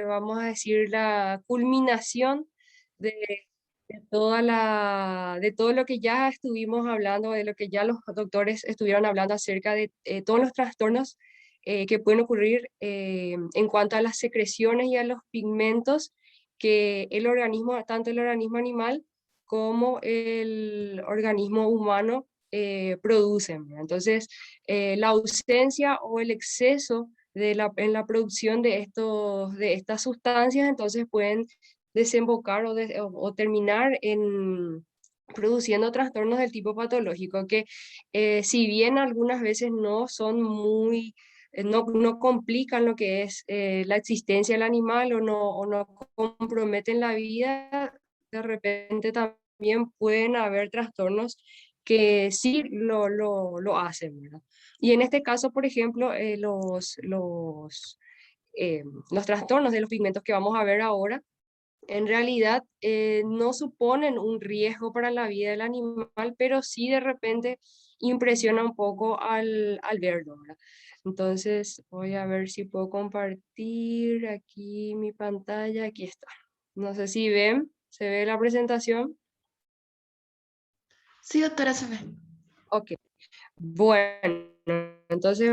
vamos a decir, la culminación de, de todo lo que ya estuvimos hablando, de lo que ya los doctores estuvieron hablando acerca de todos los trastornos que pueden ocurrir en cuanto a las secreciones y a los pigmentos que el organismo, tanto el organismo animal como el organismo humano producen, ¿verdad? Entonces, la ausencia o el exceso en la producción de estas sustancias, entonces pueden desembocar o terminar en produciendo trastornos del tipo patológico que si bien algunas veces no son muy, no complican lo que es la existencia del animal o no comprometen la vida, de repente también pueden haber trastornos que sí lo hacen, ¿verdad? Y en este caso, por ejemplo, los trastornos de los pigmentos que vamos a ver ahora, en realidad no suponen un riesgo para la vida del animal, pero sí de repente impresiona un poco al verlo, ¿verdad? Entonces voy a ver si puedo compartir aquí mi pantalla. Aquí está. No sé si ven, ¿se ve la presentación? Sí, doctora, se ve. Ok. Bueno, entonces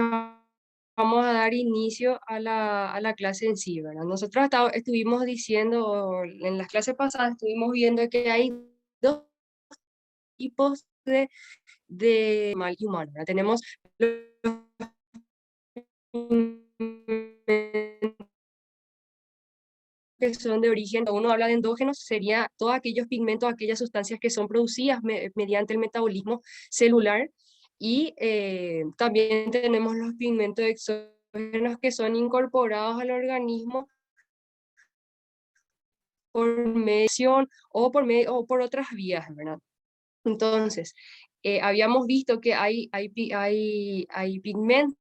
vamos a dar inicio a la clase en sí, ¿verdad? Nosotros estuvimos diciendo, en las clases pasadas estuvimos viendo que hay dos tipos de mal y humano, ¿verdad? Tenemos los que son de origen, cuando uno habla de endógenos, sería todos aquellos pigmentos, aquellas sustancias que son producidas mediante el metabolismo celular. Y también tenemos los pigmentos exógenos que son incorporados al organismo por medición o por otras vías, ¿verdad? Entonces, habíamos visto que hay pigmentos,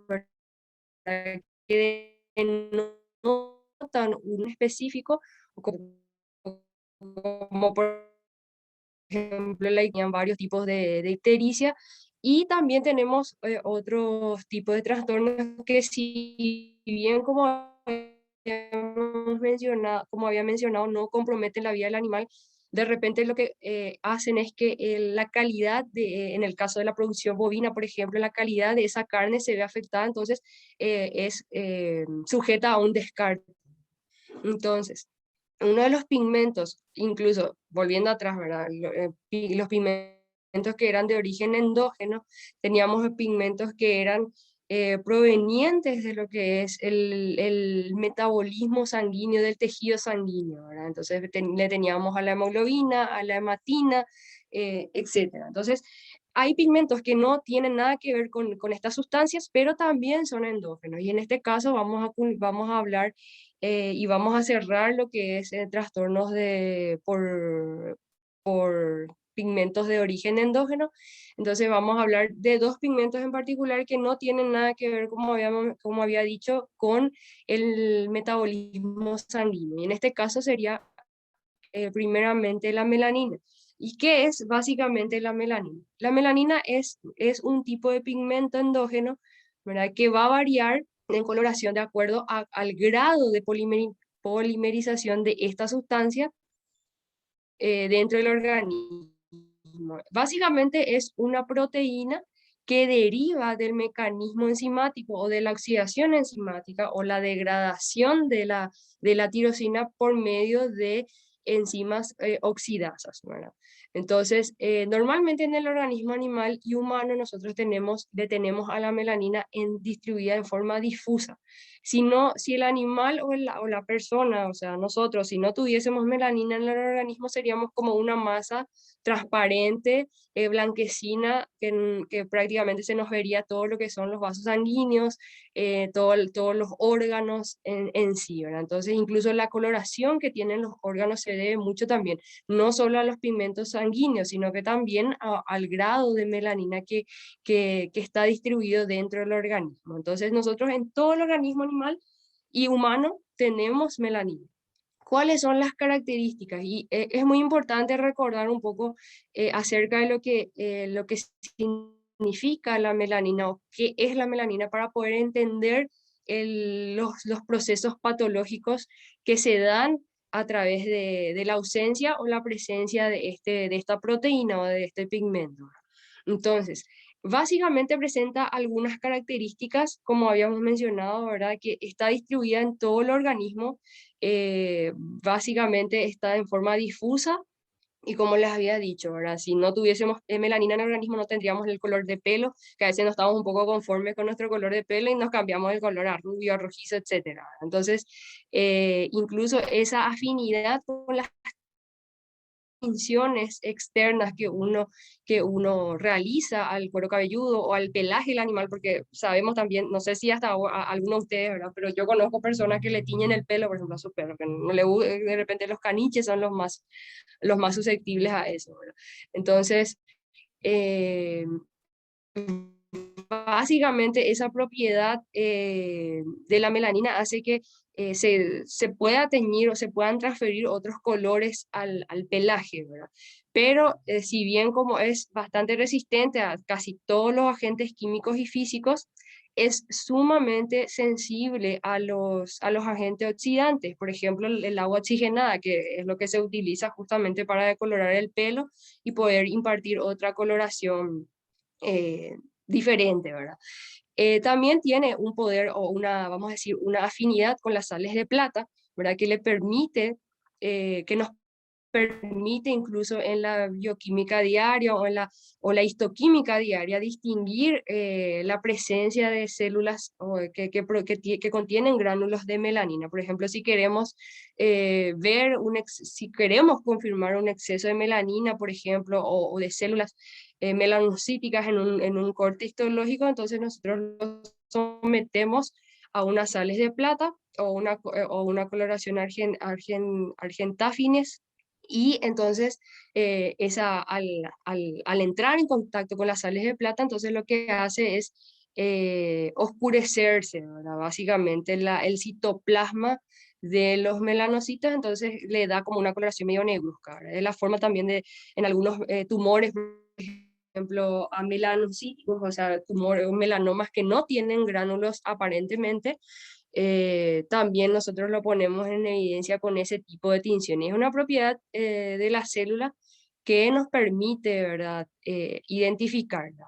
¿verdad?, que denotan un específico, como, como por ejemplo, tenían varios tipos de ictericia, y también tenemos otros tipos de trastornos que si bien como había mencionado, no comprometen la vida del animal, de repente lo que hacen es que la calidad, en el caso de la producción bovina, por ejemplo, la calidad de esa carne se ve afectada, entonces es sujeta a un descarte. Entonces, uno de los pigmentos, incluso volviendo atrás, ¿verdad? Los pigmentos que eran de origen endógeno, teníamos pigmentos que eran provenientes de lo que es el metabolismo sanguíneo, del tejido sanguíneo, ¿verdad? Entonces le teníamos a la hemoglobina, a la hematina, etcétera. Entonces, hay pigmentos que no tienen nada que ver con estas sustancias, pero también son endógenos. Y en este caso vamos a hablar y vamos a cerrar lo que es trastornos por pigmentos de origen endógeno. Entonces vamos a hablar de dos pigmentos en particular que no tienen nada que ver, como había dicho, con el metabolismo sanguíneo. Y en este caso sería primeramente la melanina. ¿Y qué es básicamente la melanina? La melanina es un tipo de pigmento endógeno, ¿verdad?, que va a variar en coloración de acuerdo al grado de polimerización de esta sustancia dentro del organismo. Básicamente es una proteína que deriva del mecanismo enzimático o de la oxidación enzimática o la degradación de la tirosina por medio de enzimas oxidasas, ¿verdad? Entonces, normalmente en el organismo animal y humano nosotros detenemos a la melanina distribuida en forma difusa. Si el animal o la persona, o sea, nosotros, si no tuviésemos melanina en el organismo, seríamos como una masa transparente, blanquecina, que prácticamente se nos vería todo lo que son los vasos sanguíneos, todos los órganos en sí, ¿verdad? Entonces, incluso la coloración que tienen los órganos se debe mucho también, no solo a los pigmentos sanguíneos, sino que también al grado de melanina que está distribuido dentro del organismo. Entonces, nosotros en todo el organismo animal y humano tenemos melanina. ¿Cuáles son las características? Y es muy importante recordar un poco acerca de lo que significa la melanina o qué es la melanina para poder entender los procesos patológicos que se dan a través de la ausencia o la presencia de esta proteína o de este pigmento. Entonces, básicamente presenta algunas características, como habíamos mencionado, ¿verdad? Que está distribuida en todo el organismo, básicamente está en forma difusa y como les había dicho, ¿verdad? Si no tuviésemos melanina en el organismo no tendríamos el color de pelo, que a veces no estamos un poco conformes con nuestro color de pelo y nos cambiamos el color a rubio, a rojizo, etcétera. Entonces, incluso esa afinidad con las distinciones externas que uno realiza al cuero cabelludo o al pelaje del animal, porque sabemos también, no sé si hasta algunos de ustedes, ¿verdad? Pero yo conozco personas que le tiñen el pelo, por ejemplo, a su perro, que no le, de repente los caniches son los más susceptibles a eso, ¿verdad? Entonces, eh, básicamente esa propiedad de la melanina hace que se pueda teñir o se puedan transferir otros colores al pelaje, ¿verdad? Pero si bien como es bastante resistente a casi todos los agentes químicos y físicos, es sumamente sensible a los agentes oxidantes, por ejemplo, el agua oxigenada, que es lo que se utiliza justamente para decolorar el pelo y poder impartir otra coloración eh, diferente, ¿verdad? También tiene un poder o una, vamos a decir, una afinidad con las sales de plata, ¿verdad? Que le permite, que nos permite incluso en la bioquímica diaria o la histoquímica diaria distinguir la presencia de células que contienen gránulos de melanina. Por ejemplo, si queremos si queremos confirmar un exceso de melanina, por ejemplo, o de células melanocíticas en un corte histológico, entonces nosotros lo sometemos a unas sales de plata o una coloración argentáfines y entonces al entrar en contacto con las sales de plata, entonces lo que hace es oscurecerse, ¿verdad? Básicamente el citoplasma de los melanocitos, entonces le da como una coloración medio negruzca, ¿verdad? Es la forma también de, en algunos tumores, por ejemplo, a melanocíticos, o sea, tumores, melanomas que no tienen gránulos aparentemente, también nosotros lo ponemos en evidencia con ese tipo de tinción. Y es una propiedad de la célula que nos permite, ¿verdad?, identificarla.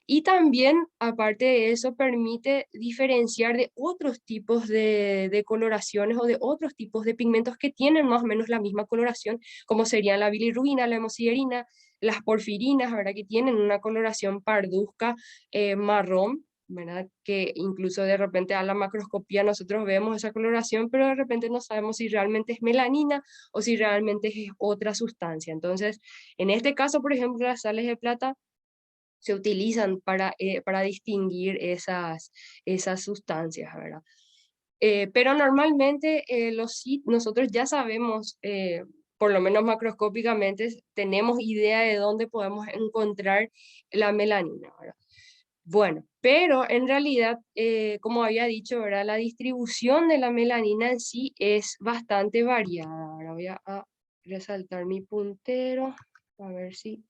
Y también, aparte de eso, permite diferenciar de otros tipos de coloraciones o de otros tipos de pigmentos que tienen más o menos la misma coloración, como serían la bilirrubina, la hemosiderina, las porfirinas, ¿verdad?, que tienen una coloración parduzca marrón, ¿verdad? Que incluso de repente a la macroscopía nosotros vemos esa coloración, pero de repente no sabemos si realmente es melanina o si realmente es otra sustancia. Entonces, en este caso, por ejemplo, las sales de plata se utilizan para distinguir esas sustancias, ¿verdad? Pero normalmente nosotros ya sabemos, por lo menos macroscópicamente, tenemos idea de dónde podemos encontrar la melanina, ¿verdad? Bueno, pero en realidad, como había dicho, ¿verdad? La distribución de la melanina en sí es bastante variada. Ahora voy a resaltar mi puntero, a ver si...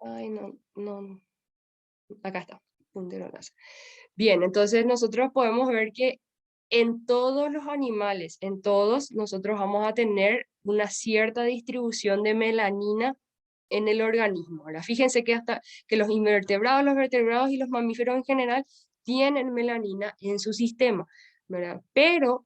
Ay, no, acá está, puntero láser. Bien, entonces nosotros podemos ver que en todos los animales, en todos, nosotros vamos a tener una cierta distribución de melanina en el organismo. Ahora, fíjense que hasta que los invertebrados, los vertebrados y los mamíferos en general tienen melanina en su sistema, ¿verdad? Pero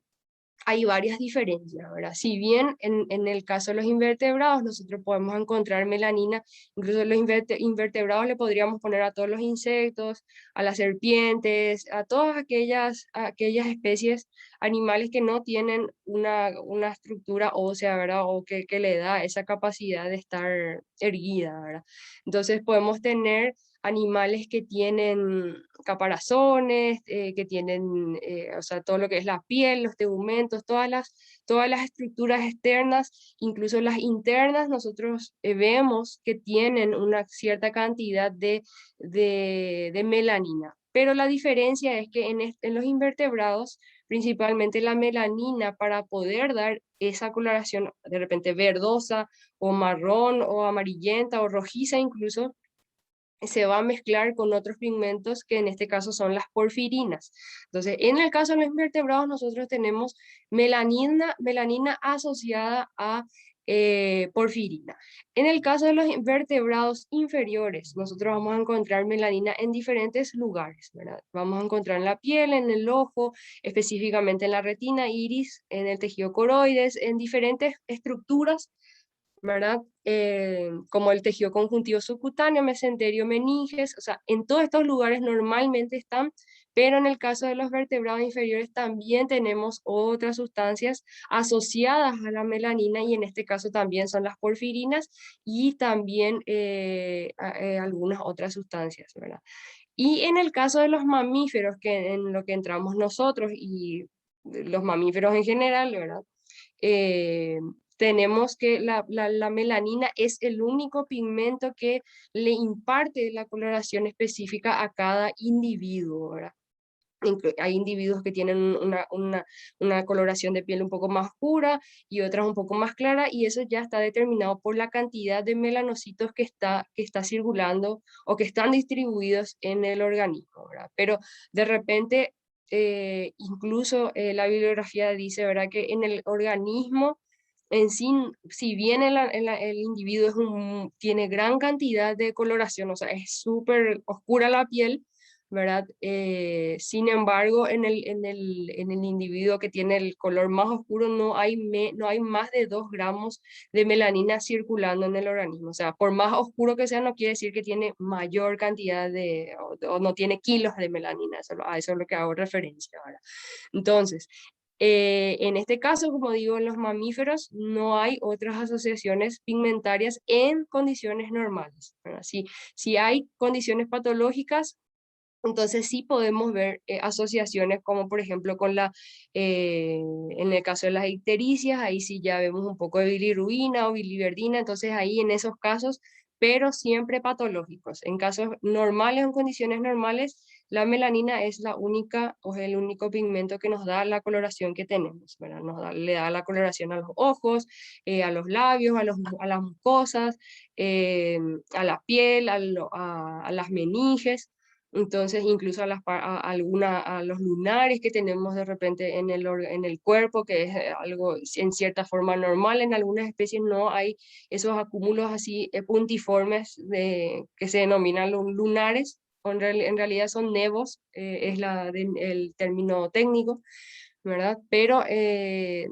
hay varias diferencias, ¿verdad? Si bien en el caso de los invertebrados nosotros podemos encontrar melanina, incluso los invertebrados le podríamos poner a todos los insectos, a las serpientes, a todas aquellas especies animales que no tienen una estructura ósea, ¿verdad? O que le da esa capacidad de estar erguida, ¿verdad? Entonces podemos tener animales que tienen caparazones, que tienen, o sea, todo lo que es la piel, los tegumentos, todas las estructuras externas, incluso las internas, nosotros vemos que tienen una cierta cantidad de melanina. Pero la diferencia es que en los invertebrados, principalmente la melanina, para poder dar esa coloración de repente verdosa o marrón o amarillenta o rojiza incluso, se va a mezclar con otros pigmentos que en este caso son las porfirinas. Entonces, en el caso de los invertebrados, nosotros tenemos melanina asociada a porfirina. En el caso de los invertebrados inferiores, nosotros vamos a encontrar melanina en diferentes lugares, ¿verdad? Vamos a encontrar en la piel, en el ojo, específicamente en la retina, iris, en el tejido coroides, en diferentes estructuras, ¿verdad? Como el tejido conjuntivo subcutáneo, mesenterio, meninges, o sea, en todos estos lugares normalmente están, pero en el caso de los vertebrados inferiores también tenemos otras sustancias asociadas a la melanina y en este caso también son las porfirinas y también algunas otras sustancias, ¿verdad? Y en el caso de los mamíferos, que en lo que entramos nosotros y los mamíferos en general, ¿verdad? eh, Tenemos que la melanina es el único pigmento que le imparte la coloración específica a cada individuo, ¿verdad? Hay individuos que tienen una coloración de piel un poco más oscura y otras un poco más clara, y eso ya está determinado por la cantidad de melanocitos que está circulando o que están distribuidos en el organismo, ¿verdad? Pero de repente, incluso la bibliografía dice, ¿verdad?, que en el organismo en sí, si bien el individuo tiene gran cantidad de coloración, o sea, es súper oscura la piel, ¿verdad? Sin embargo, en el individuo que tiene el color más oscuro no hay más de 2 gramos de melanina circulando en el organismo. O sea, por más oscuro que sea, no quiere decir que tiene mayor cantidad o no tiene kilos de melanina. A eso es lo que hago referencia ahora. Entonces, en este caso, como digo, en los mamíferos no hay otras asociaciones pigmentarias en condiciones normales, ¿verdad? Si hay condiciones patológicas, entonces sí podemos ver asociaciones como por ejemplo en el caso de las ictericias, ahí sí ya vemos un poco de bilirrubina o biliverdina, entonces ahí en esos casos, pero siempre patológicos. En casos normales, en condiciones normales, la melanina es la única o es el único pigmento que nos da la coloración que tenemos, ¿verdad? Le da la coloración a los ojos, a los labios, a las mucosas, eh, a la piel, a las meninges. Entonces, incluso a los lunares que tenemos de repente en el cuerpo, que es algo en cierta forma normal, en algunas especies no hay esos acúmulos así puntiformes que se denominan lunares, o en realidad son nevos, es el término técnico, ¿verdad? Pero en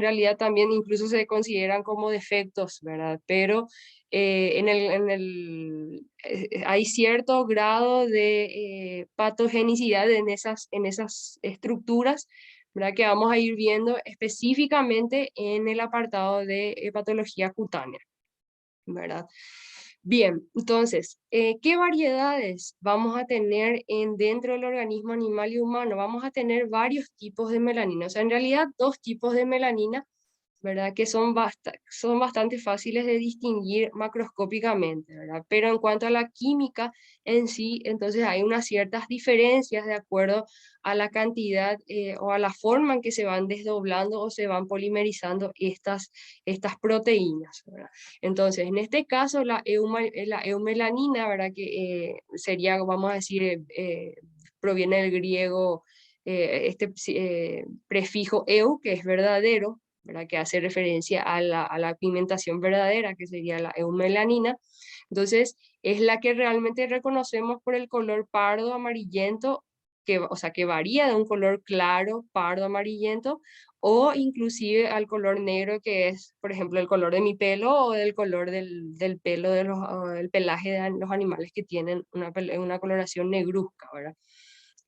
realidad también incluso se consideran como defectos, ¿verdad? Pero hay cierto grado de patogenicidad en esas estructuras, ¿verdad? Que vamos a ir viendo específicamente en el apartado de patología cutánea, ¿verdad? Bien, entonces, ¿qué variedades vamos a tener dentro del organismo animal y humano? Vamos a tener varios tipos de melanina, o sea, en realidad 2 tipos de melanina, ¿verdad? Que son bastante fáciles de distinguir macroscópicamente, ¿verdad? Pero en cuanto a la química en sí, entonces hay unas ciertas diferencias de acuerdo a la cantidad o a la forma en que se van desdoblando o se van polimerizando estas proteínas, ¿verdad? Entonces, en este caso, la eumelanina, ¿verdad? Que sería, vamos a decir, proviene del griego prefijo eu, que es verdadero, ¿verdad? Que hace referencia a la pigmentación verdadera, que sería la eumelanina. Entonces, es la que realmente reconocemos por el color pardo amarillento, o sea, que varía de un color claro, pardo amarillento, o inclusive al color negro, que es, por ejemplo, el color de mi pelo o del color del pelo del pelaje de los animales que tienen una coloración negruzca, ¿verdad?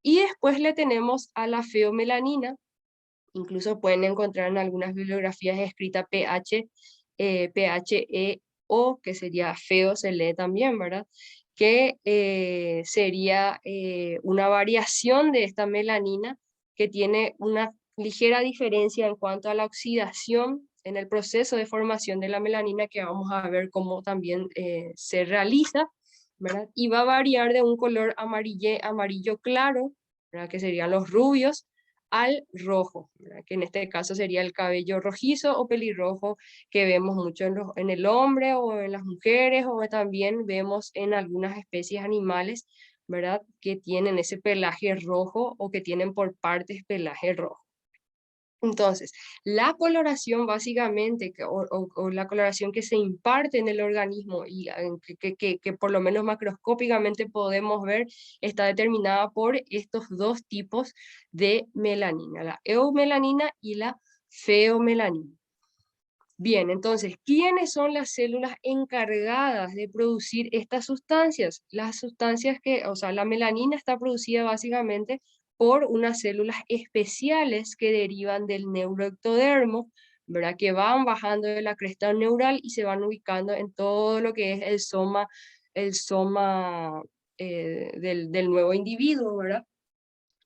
Y después le tenemos a la feomelanina. Incluso pueden encontrar en algunas bibliografías escrita PHEO, que sería feo, se lee también, ¿verdad? Que sería una variación de esta melanina que tiene una ligera diferencia en cuanto a la oxidación en el proceso de formación de la melanina, que vamos a ver cómo también se realiza, ¿verdad? Y va a variar de un color amarillo claro, ¿verdad? Que serían los rubios, al rojo, ¿verdad? Que en este caso sería el cabello rojizo o pelirrojo que vemos mucho en el hombre o en las mujeres, o también vemos en algunas especies animales, ¿verdad? Que tienen ese pelaje rojo o que tienen por partes pelaje rojo. Entonces, la coloración básicamente, o la coloración que se imparte en el organismo y que por lo menos macroscópicamente podemos ver, está determinada por estos dos tipos de melanina, la eumelanina y la feomelanina. Bien, entonces, ¿quiénes son las células encargadas de producir estas sustancias? Las sustancias o sea, la melanina está producida básicamente por unas células especiales que derivan del neuroectodermo, ¿verdad? Que van bajando de la cresta neural y se van ubicando en todo lo que es el soma del nuevo individuo, ¿verdad?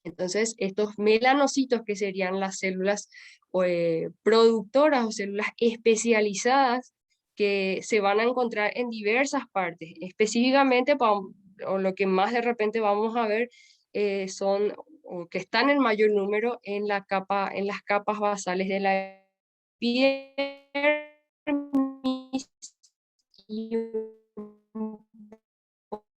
Entonces, estos melanocitos, que serían las células productoras o células especializadas, que se van a encontrar en diversas partes. Específicamente, o lo que más de repente vamos a ver, son, o que están en mayor número, en las capas basales de la epidermis y un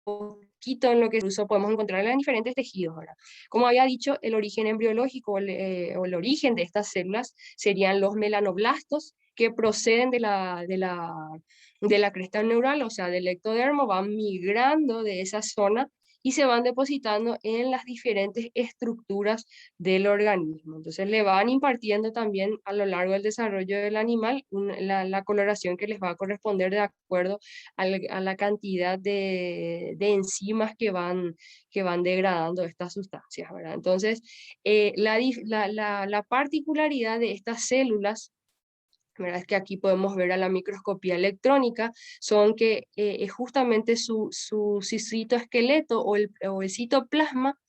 poquito en lo que incluso podemos encontrar en diferentes tejidos, ¿verdad? Como había dicho, el origen embriológico o el origen de estas células serían los melanoblastos, que proceden de la cresta neural, o sea, del ectodermo, van migrando de esa zona y se van depositando en las diferentes estructuras del organismo. Entonces le van impartiendo también a lo largo del desarrollo del animal la coloración que les va a corresponder de acuerdo a la cantidad de enzimas que van degradando estas sustancias, ¿verdad? Entonces, la particularidad de estas células, ¿verdad? Es que aquí podemos ver a la microscopía electrónica, son que justamente su citoesqueleto o el citoplasma,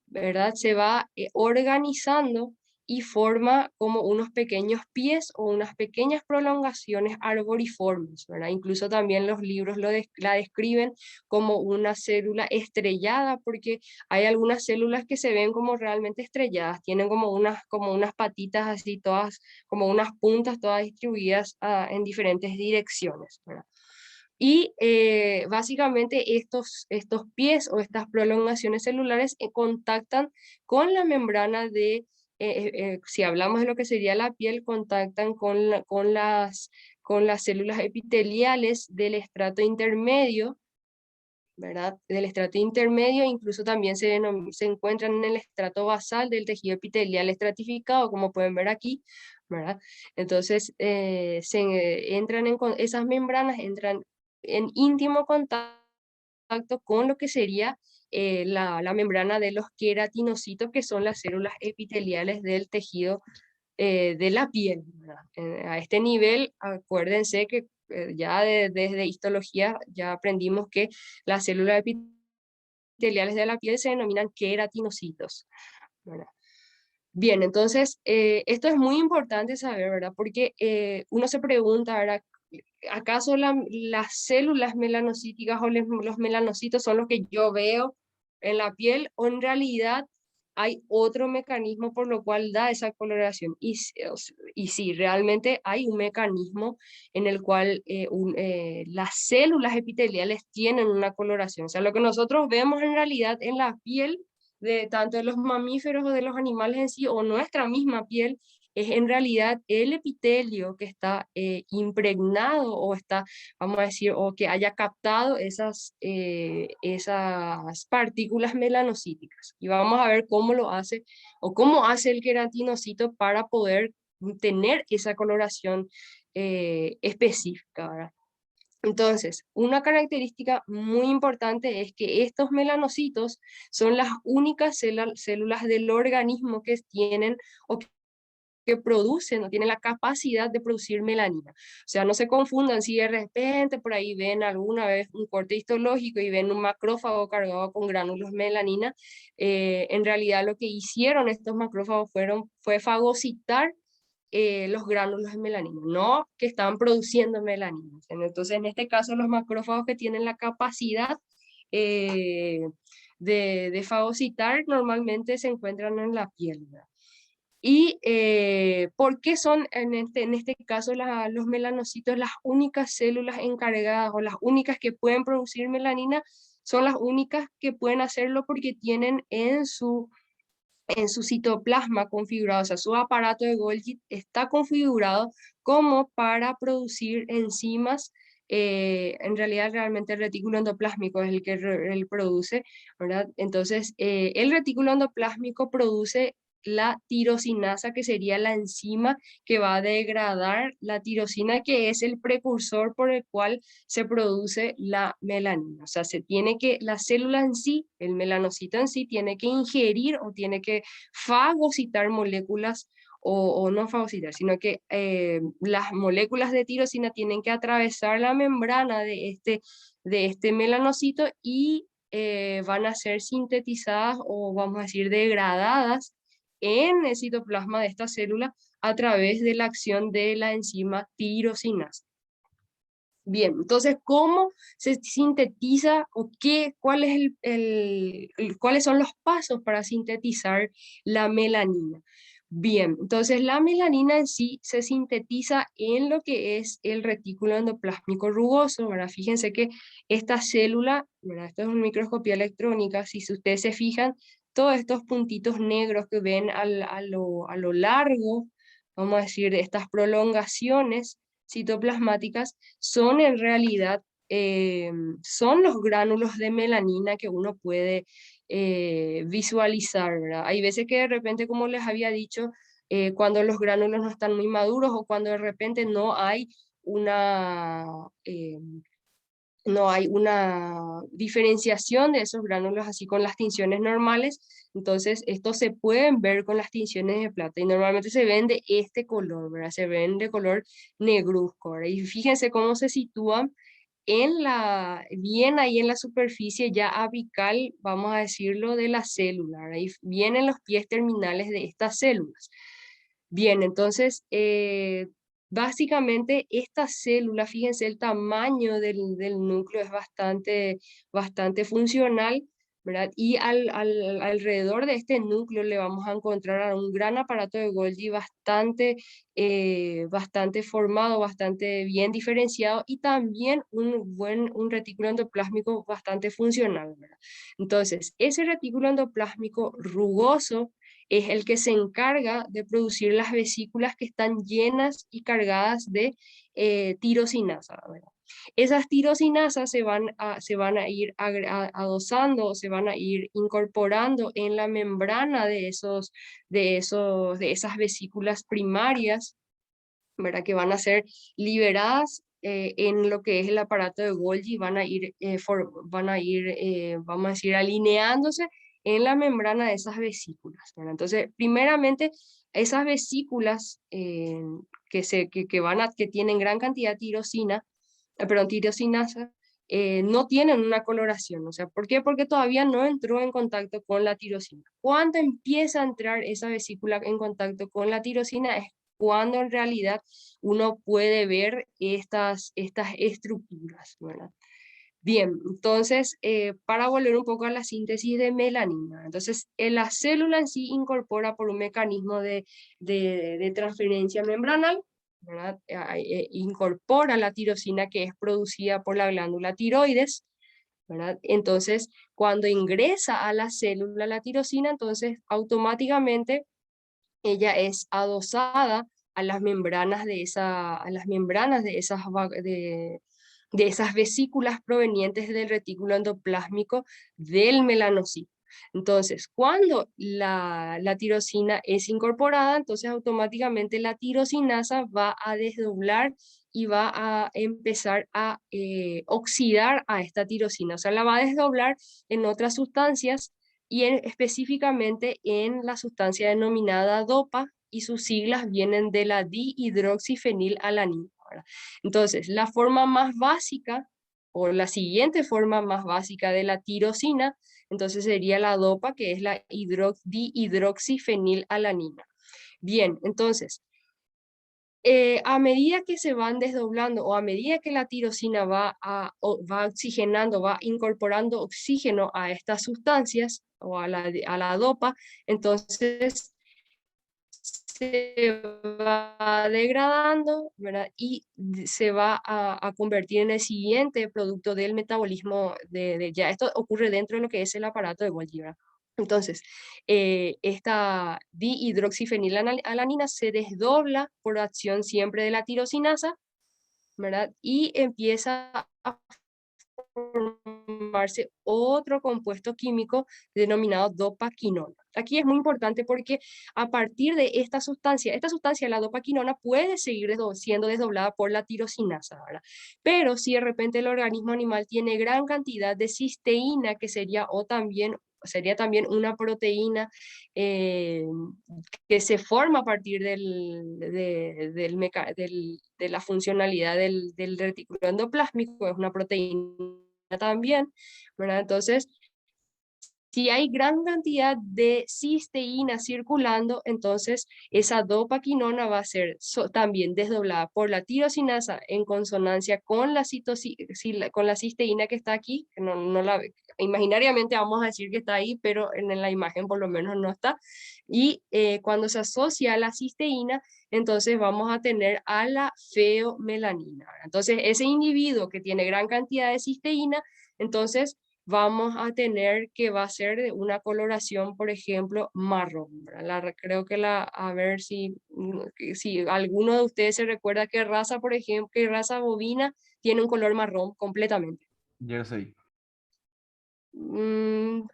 ¿verdad? Se va organizando y forma como unos pequeños pies o unas pequeñas prolongaciones arboriformes, ¿verdad? Incluso también los libros la describen como una célula estrellada, porque hay algunas células que se ven como realmente estrelladas, tienen como unas patitas así, todas, como unas puntas todas distribuidas en diferentes direcciones, ¿verdad? Y básicamente estos pies o estas prolongaciones celulares contactan con la membrana si hablamos de lo que sería la piel, contactan con las células epiteliales del estrato intermedio, ¿verdad? Del estrato intermedio, incluso también se encuentran en el estrato basal del tejido epitelial estratificado, como pueden ver aquí, ¿verdad? Entonces, esas membranas entran en íntimo contacto con lo que sería la membrana de los queratinocitos, que son las células epiteliales del tejido de la piel, ¿verdad? A este nivel, acuérdense que ya desde histología ya aprendimos que las células epiteliales de la piel se denominan queratinocitos, ¿verdad? Bien, entonces, esto es muy importante saber, ¿verdad? Porque uno se pregunta, ¿verdad? ¿Acaso las células melanocíticas o los melanocitos son los que yo veo en la piel, o en realidad hay otro mecanismo por lo cual da esa coloración? Y sí, realmente hay un mecanismo en el cual las células epiteliales tienen una coloración. O sea, lo que nosotros vemos en realidad en la piel de tanto de los mamíferos o de los animales en sí, o nuestra misma piel, es en realidad el epitelio que está impregnado, o está, vamos a decir, o que haya captado esas partículas melanocíticas. Y vamos a ver cómo lo hace, o cómo hace el queratinocito para poder tener esa coloración específica, ¿verdad? Entonces, una característica muy importante es que estos melanocitos son las únicas células del organismo que tienen o que producen o tienen la capacidad de producir melanina. O sea, no se confundan si de repente por ahí ven alguna vez un corte histológico y ven un macrófago cargado con gránulos de melanina. En realidad lo que hicieron estos macrófagos fue fagocitar los gránulos de melanina, no que estaban produciendo melanina. Entonces, en este caso, los macrófagos que tienen la capacidad eh, de fagocitar normalmente se encuentran en la piel, ¿verdad? ¿Y por qué son en este caso los melanocitos las únicas células encargadas o las únicas que pueden producir melanina? Son las únicas que pueden hacerlo porque tienen en su citoplasma configurado, o sea, su aparato de Golgi está configurado como para producir enzimas. En realidad, realmente el retículo endoplásmico es el que él produce, ¿verdad? Entonces, el retículo endoplásmico produce la tirosinasa, que sería la enzima que va a degradar la tirosina, que es el precursor por el cual se produce la melanina. O sea, la célula en sí, el melanocito en sí, tiene que ingerir o tiene que fagocitar moléculas, o no fagocitar, sino que las moléculas de tirosina tienen que atravesar la membrana de este melanocito y van a ser sintetizadas o vamos a decir degradadas en el citoplasma de esta célula a través de la acción de la enzima tirosinasa. Bien, entonces, ¿cómo se sintetiza o cuál es cuáles son los pasos para sintetizar la melanina? Bien, entonces la melanina en sí se sintetiza en lo que es el retículo endoplásmico rugoso, ¿verdad? Fíjense que esta célula, ¿verdad? Esto es una microscopía electrónica, si ustedes se fijan, todos estos puntitos negros que ven a lo largo, vamos a decir, estas prolongaciones citoplasmáticas, son en realidad, son los gránulos de melanina que uno puede visualizar, ¿verdad? Hay veces que de repente, como les había dicho, cuando los gránulos no están muy maduros o cuando de repente una, eh, no hay una diferenciación de esos gránulos así con las tinciones normales, entonces estos se pueden ver con las tinciones de plata y normalmente se ven de este color, ¿verdad? Se ven de color negruzco, ¿verdad? Y fíjense cómo se sitúan bien ahí en la superficie ya apical, vamos a decirlo, de la célula, ¿verdad? Y bien en los pies terminales de estas células. Bien, entonces, básicamente esta célula, fíjense, el tamaño del núcleo es bastante funcional, ¿verdad? Y alrededor de este núcleo le vamos a encontrar a un gran aparato de Golgi bastante formado, bastante bien diferenciado y también un retículo endoplásmico bastante funcional, ¿verdad? Entonces, ese retículo endoplásmico rugoso es el que se encarga de producir las vesículas que están llenas y cargadas de tirosinasa, ¿verdad? Esas tirosinasas se van a ir adosando, se van a ir incorporando en la membrana de esas vesículas primarias, ¿verdad? Que van a ser liberadas en lo que es el aparato de Golgi, vamos a decir, alineándose en la membrana de esas vesículas, ¿verdad? Entonces, primeramente, esas vesículas que tienen gran cantidad de tirosinasa, no tienen una coloración. O sea, ¿por qué? Porque todavía no entró en contacto con la tirosina. Cuando empieza a entrar esa vesícula en contacto con la tirosina es cuando en realidad uno puede ver estas estructuras, ¿verdad? Bien, entonces, para volver un poco a la síntesis de melanina, entonces, la célula en sí incorpora por un mecanismo de transferencia membranal, ¿verdad? Incorpora la tirosina que es producida por la glándula tiroides, ¿verdad? Entonces, cuando ingresa a la célula la tirosina, entonces automáticamente ella es adosada a las membranas de esas vesículas provenientes del retículo endoplásmico del melanocito. Entonces, cuando la tirosina es incorporada, entonces automáticamente la tirosinasa va a desdoblar y va a empezar a oxidar a esta tirosina. O sea, la va a desdoblar en otras sustancias y específicamente en la sustancia denominada DOPA, y sus siglas vienen de la dihidroxifenilalanina, ¿verdad? Entonces, la forma más básica o la siguiente forma más básica de la tirosina, entonces sería la DOPA, que es la dihidroxifenilalanina. Bien, entonces, a medida que se van desdoblando o a medida que la tirosina va oxigenando, va incorporando oxígeno a estas sustancias o a la DOPA, entonces se va degradando, ¿verdad? Y se va a convertir en el siguiente producto del metabolismo ya esto ocurre dentro de lo que es el aparato de Golgi, ¿verdad? Entonces, esta dihidroxifenilalanina se desdobla por acción siempre de la tirosinasa, ¿verdad? Y empieza a formarse otro compuesto químico denominado dopaquinona. Aquí es muy importante porque a partir de esta sustancia, la dopaquinona, puede seguir siendo desdoblada por la tirosinasa, ¿verdad? Pero si de repente el organismo animal tiene gran cantidad de cisteína, que sería también una proteína eh, que se forma a partir de la funcionalidad del retículo endoplásmico, es una proteína también, ¿verdad? Entonces, si hay gran cantidad de cisteína circulando, entonces esa dopaquinona va a ser también desdoblada por la tirosinasa en consonancia con con la cisteína que está aquí. No imaginariamente vamos a decir que está ahí, pero en la imagen por lo menos no está. Y cuando se asocia a la cisteína, entonces vamos a tener a la feomelanina. Entonces, ese individuo que tiene gran cantidad de cisteína, entonces vamos a tener que va a ser de una coloración, por ejemplo, marrón, ¿verdad? Creo que a ver si alguno de ustedes se recuerda qué raza, por ejemplo, qué raza bovina tiene un color marrón completamente. Jersey.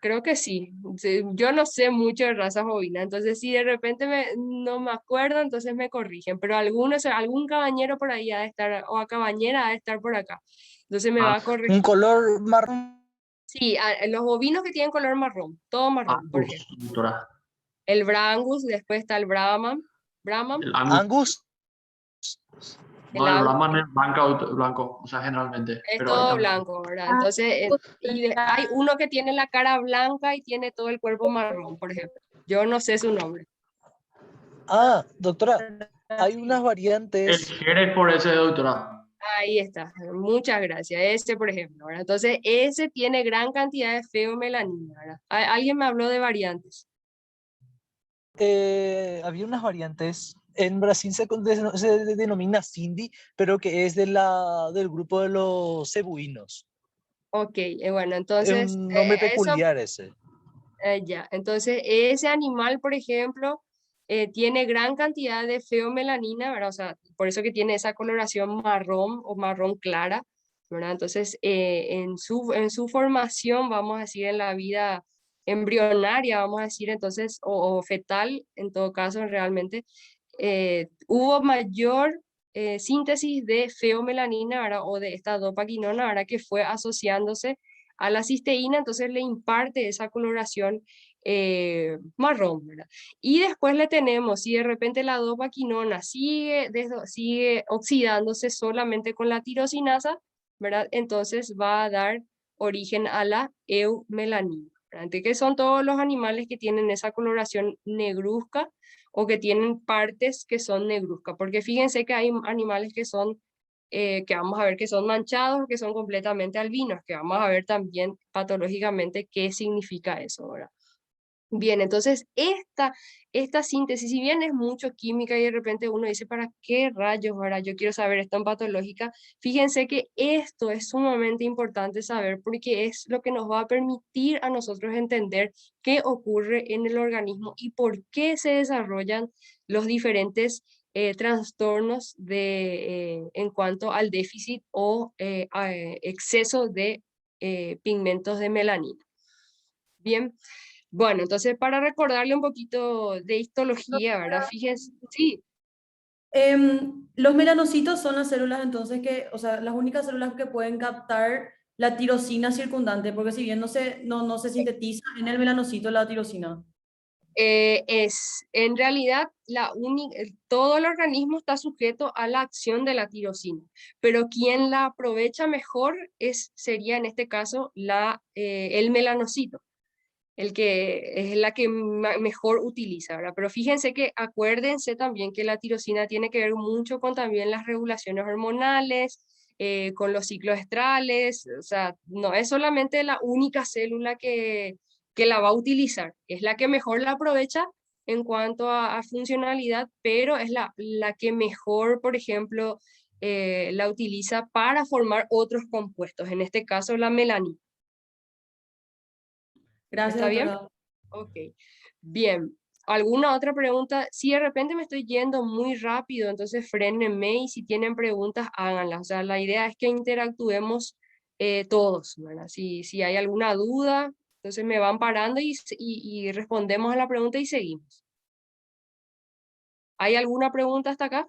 Creo que sí. Sí, yo no sé mucho de razas bovinas, entonces si de repente no me acuerdo, entonces me corrigen, pero algún cabañero por ahí ha de estar, o a cabañera ha de estar por acá, entonces me va Ah, a corregir. Un color marrón. Sí, los bovinos que tienen color marrón, todo marrón, por Angus, ejemplo. doctora. El Brangus, después está el Brahman, El Angus. Angus. el No, el Angus, Brahman es blanco, blanco, o sea, generalmente. es Pero hay todo también. blanco, ¿verdad? Entonces, hay uno que tiene la cara blanca y tiene todo el cuerpo marrón, por ejemplo. Yo no sé su nombre. Ah, doctora, hay Sí, unas El variantes. Hereford ese, doctora. ahí está. Muchas gracias. Ese, por ejemplo, ¿verdad? Entonces, ese tiene gran cantidad de feomelanina, ¿verdad? Alguien me habló de variantes. Había unas variantes. En Brasil se denomina Cindy, pero que es del grupo de los cebuinos. Ok, bueno, Es entonces, un nombre eso. peculiar ese. Ya, entonces ese animal, por ejemplo, tiene gran cantidad de feomelanina, ¿verdad? O sea, por eso que tiene esa coloración marrón o marrón clara, ¿verdad? Entonces, en su formación, vamos a decir, en la vida embrionaria, vamos a decir, entonces, o fetal, en todo caso, realmente, hubo mayor síntesis de feomelanina, ¿verdad? O de esta dopaquinona, ¿verdad? Que fue asociándose a la cisteína, entonces le imparte esa coloración marrón, ¿verdad? Y después le tenemos, si de repente la dopaquinona sigue oxidándose solamente con la tirosinasa, ¿verdad? Entonces va a dar origen a la eumelanina, ¿verdad? Entonces, que son todos los animales que tienen esa coloración negruzca o que tienen partes que son negruzcas, porque fíjense que hay animales que vamos a ver que son manchados, que son completamente albinos, que vamos a ver también patológicamente qué significa eso, ¿verdad? Bien, entonces esta síntesis, si bien es mucho química y de repente uno dice, ¿para qué rayos ahora yo quiero saber esto en patológica? Fíjense que esto es sumamente importante saber porque es lo que nos va a permitir a nosotros entender qué ocurre en el organismo y por qué se desarrollan los diferentes trastornos en cuanto al déficit o exceso de pigmentos de melanina. Bien. Bueno, entonces para recordarle un poquito de histología, ¿verdad? Fíjense, sí, Los melanocitos son las células entonces que, o sea, las únicas células que pueden captar la tirosina circundante, porque si bien no se sintetiza en el melanocito la tirosina. en realidad todo el organismo está sujeto a la acción de la tirosina, pero quien la aprovecha mejor sería en este caso el melanocito, el que es la que mejor utiliza, ¿verdad? Pero fíjense que acuérdense también que la tirosina tiene que ver mucho con también las regulaciones hormonales, con los ciclos estrales, o sea, no es solamente la única célula que la va a utilizar, es la que mejor la aprovecha en cuanto a funcionalidad, pero es la que mejor, por ejemplo, la utiliza para formar otros compuestos, en este caso la melanina. Gracias, ¿Está bien? doctora. Ok, bien. ¿Alguna otra pregunta? Si de repente me estoy yendo muy rápido, entonces frénenme y si tienen preguntas, háganlas. O sea, la idea es que interactuemos todos, ¿verdad? Si hay alguna duda, entonces me van parando y respondemos a la pregunta y seguimos. ¿Hay alguna pregunta hasta acá?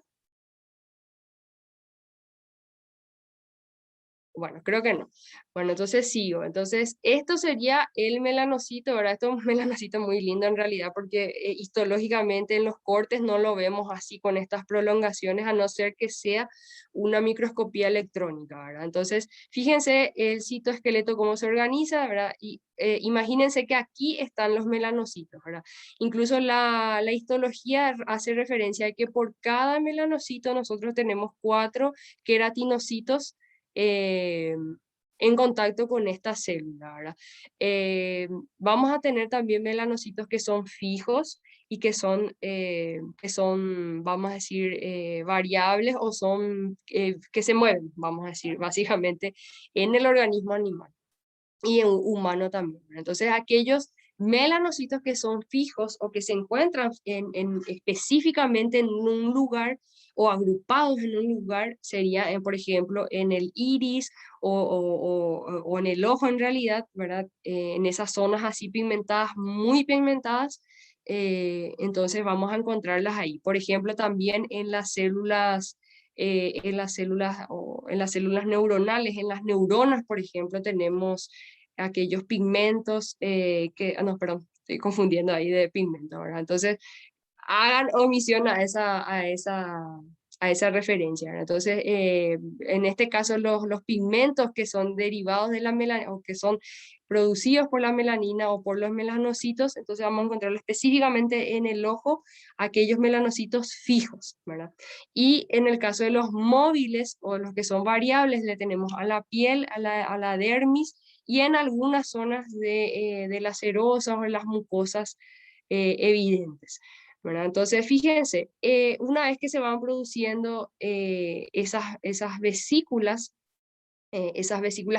Bueno, creo que no. Bueno, entonces sigo. Entonces, esto sería el melanocito, ¿verdad? Esto es un melanocito muy lindo en realidad, porque histológicamente en los cortes no lo vemos así con estas prolongaciones, a no ser que sea una microscopía electrónica, ¿verdad? Entonces, fíjense el citoesqueleto cómo se organiza, ¿verdad? Y imagínense que aquí están los melanocitos, ¿verdad? Incluso la histología hace referencia a que por cada melanocito nosotros tenemos 4 queratinocitos eh, en contacto con esta célula, ¿verdad? Vamos a tener también melanocitos que son fijos y que son, vamos a decir, variables o son que se mueven, vamos a decir, básicamente en el organismo animal y en humano también, ¿verdad? Entonces, aquellos melanocitos que son fijos o que se encuentran específicamente en un lugar o agrupados en un lugar, sería, por ejemplo, en el iris o en el ojo en realidad, ¿verdad? En esas zonas así pigmentadas, muy pigmentadas, entonces vamos a encontrarlas ahí. Por ejemplo, también en las células neuronales, en las neuronas, por ejemplo, tenemos aquellos pigmentos no, perdón, estoy confundiendo ahí de pigmento, ¿verdad? Entonces, hagan omisión a esa referencia, ¿verdad? Entonces, en este caso, los pigmentos que son derivados de la melanina o que son producidos por la melanina o por los melanocitos, entonces vamos a encontrarlo específicamente en el ojo, aquellos melanocitos fijos, ¿verdad? Y en el caso de los móviles o los que son variables, le tenemos a la piel, a la dermis y en algunas zonas de las serosas o en las mucosas evidentes, ¿verdad? Entonces, fíjense, una vez que se van produciendo esas vesículas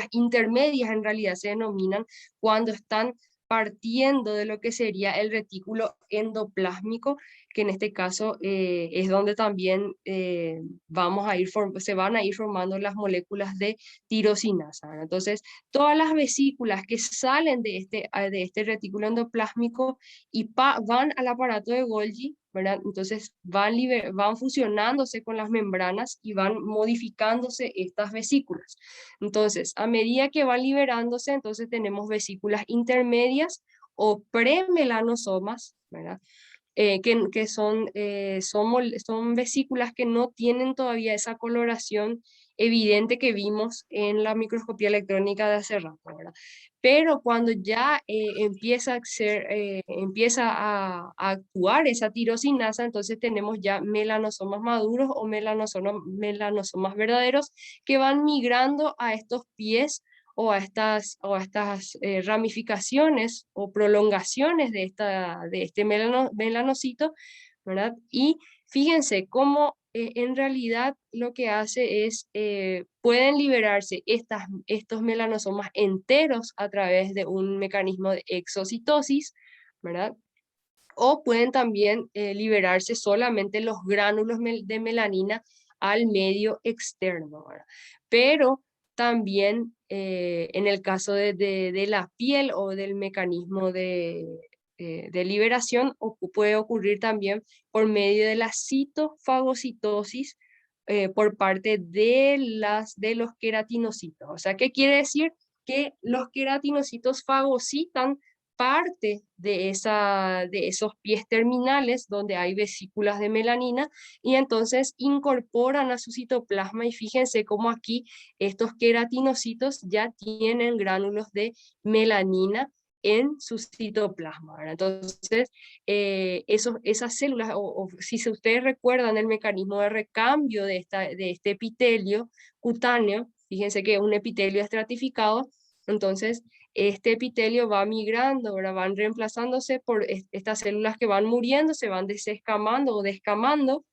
intermedias en realidad se denominan cuando están partiendo de lo que sería el retículo endoplásmico, que en este caso es donde también se van a ir formando las moléculas de tirosinasa, ¿verdad? Entonces, todas las vesículas que salen de este retículo endoplásmico y van al aparato de Golgi, ¿verdad? Entonces van fusionándose con las membranas y van modificándose estas vesículas. Entonces, a medida que van liberándose, entonces tenemos vesículas intermedias o premelanosomas, ¿verdad? Que son vesículas que no tienen todavía esa coloración evidente que vimos en la microscopía electrónica de hace rato, ¿verdad? Pero cuando ya empieza a actuar esa tirosinasa, entonces tenemos ya melanosomas maduros o melanosomas verdaderos que van migrando a estos pies o a estas ramificaciones o prolongaciones de este melanocito, ¿verdad? Y fíjense cómo en realidad lo que hace es, pueden liberarse estos melanosomas enteros a través de un mecanismo de exocitosis, ¿verdad? O pueden también liberarse solamente los gránulos de melanina al medio externo, ¿verdad? Pero también en el caso de la piel o del mecanismo de liberación, puede ocurrir también por medio de la citofagocitosis por parte de los queratinocitos. O sea, ¿qué quiere decir? Que los queratinocitos fagocitan parte de esos pies terminales donde hay vesículas de melanina y entonces incorporan a su citoplasma y fíjense cómo aquí estos queratinocitos ya tienen gránulos de melanina en su citoplasma, ¿verdad? Entonces, esas células, o si ustedes recuerdan el mecanismo de recambio de este epitelio cutáneo, fíjense que es un epitelio estratificado, entonces este epitelio va migrando, ¿verdad? Van reemplazándose por estas células que van muriendo, se van desescamando o descamando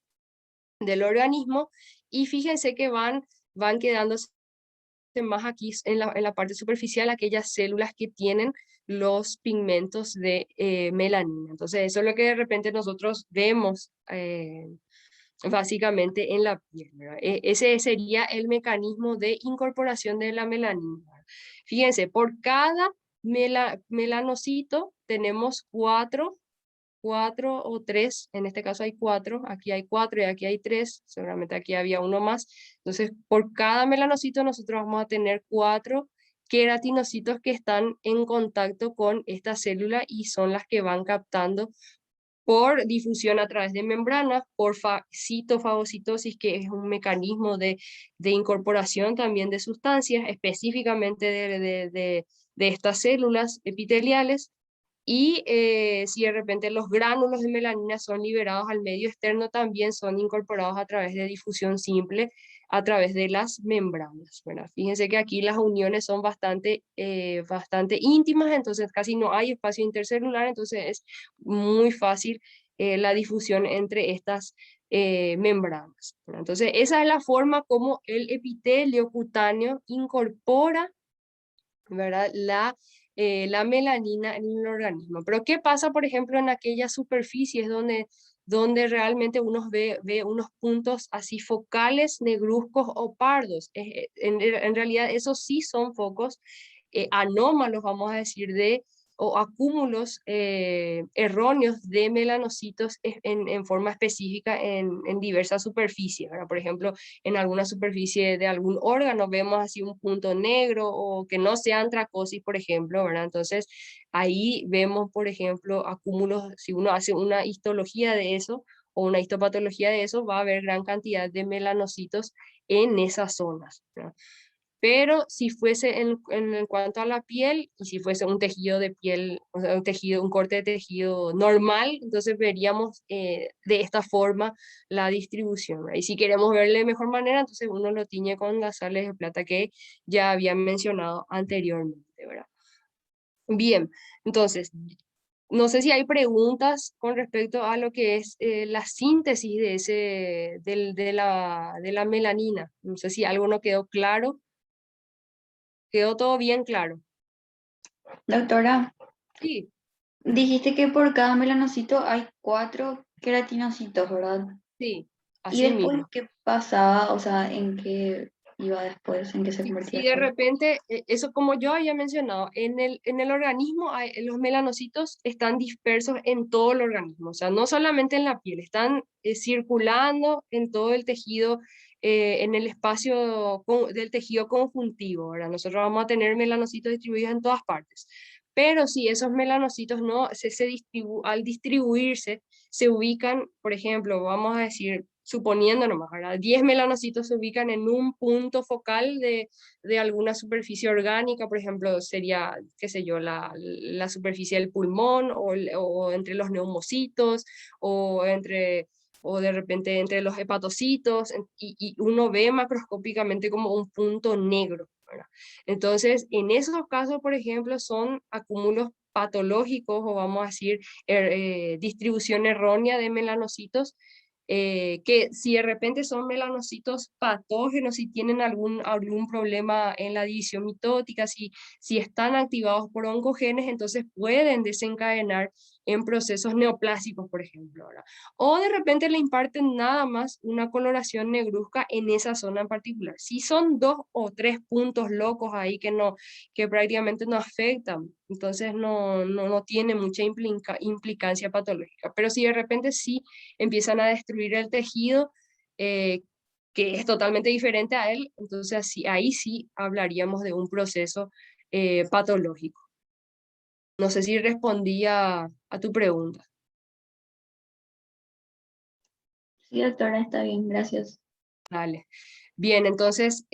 del organismo, y fíjense que van quedándose más aquí en la parte superficial aquellas células que tienen los pigmentos de melanina. Entonces eso es lo que de repente nosotros vemos básicamente en la piel, ¿verdad? Ese sería el mecanismo de incorporación de la melanina. Fíjense, por cada melanocito tenemos cuatro o tres, en este caso hay cuatro, aquí hay cuatro y aquí hay tres, seguramente aquí había uno más. Entonces, por cada melanocito nosotros vamos a tener cuatro queratinocitos que están en contacto con esta célula y son las que van captando por difusión a través de membranas, por citofagocitosis, que es un mecanismo de incorporación también de sustancias, específicamente de estas células epiteliales. Y si de repente los gránulos de melanina son liberados al medio externo, también son incorporados a través de difusión simple, a través de las membranas, ¿verdad? Fíjense que aquí las uniones son bastante íntimas, entonces casi no hay espacio intercelular, entonces es muy fácil la difusión entre estas membranas, ¿verdad? Entonces esa es la forma como el epitelio cutáneo incorpora, ¿verdad? La melanina en el organismo. Pero ¿qué pasa, por ejemplo, en aquellas superficies donde realmente uno ve unos puntos así focales negruzcos o pardos? En realidad esos sí son focos anómalos, vamos a decir, o acúmulos erróneos de melanocitos en forma específica en diversas superficies, ¿verdad? Por ejemplo, en alguna superficie de algún órgano vemos así un punto negro, o que no sea antracosis, por ejemplo, ¿verdad? Entonces ahí vemos, por ejemplo, acúmulos. Si uno hace una histología de eso o una histopatología de eso, va a haber gran cantidad de melanocitos en esas zonas, ¿verdad? Pero si fuese en cuanto a la piel, y si fuese un tejido de piel, o sea, un corte de tejido normal, entonces veríamos de esta forma la distribución, ¿verdad? Y si queremos verle de mejor manera, entonces uno lo tiñe con las sales de plata que ya había mencionado anteriormente, ¿verdad? Bien, entonces, no sé si hay preguntas con respecto a lo que es la síntesis de la melanina. No sé si algo no quedó claro. ¿Quedó todo bien claro? Doctora, Sí, dijiste que por cada melanocito hay 4 queratinocitos, ¿verdad? sí, ¿Y así después mismo. qué pasaba? O sea, ¿en qué iba después? ¿En qué se convertía Si de después? repente, eso como yo había mencionado, en el organismo los melanocitos están dispersos en todo el organismo, o sea, no solamente en la piel, están circulando en todo el tejido, en el espacio del tejido conjuntivo, ¿verdad? Nosotros vamos a tener melanocitos distribuidos en todas partes, pero si esos melanocitos no al distribuirse, se ubican, por ejemplo, vamos a decir, suponiendo nomás, ¿verdad? 10 melanocitos se ubican en un punto focal de alguna superficie orgánica, por ejemplo, sería, qué sé yo, la superficie del pulmón, o entre los neumocitos, o o de repente entre los hepatocitos, y uno ve macroscópicamente como un punto negro, ¿verdad? Entonces, en esos casos, por ejemplo, son acúmulos patológicos, o vamos a decir, distribución errónea de melanocitos, que si de repente son melanocitos patógenos, si tienen algún problema en la división mitótica, si están activados por oncogenes, entonces pueden desencadenar en procesos neoplásicos, por ejemplo, ¿verdad? O de repente le imparten nada más una coloración negruzca en esa zona en particular. Si son 2 o 3 puntos locos ahí que prácticamente no afectan, entonces no tiene mucha implicancia patológica. Pero si de repente sí empiezan a destruir el tejido, eh, que es totalmente diferente a él, entonces ahí sí hablaríamos de un proceso patológico. No sé si respondía a tu pregunta. Sí, doctora, está bien, gracias. Dale. Bien, entonces,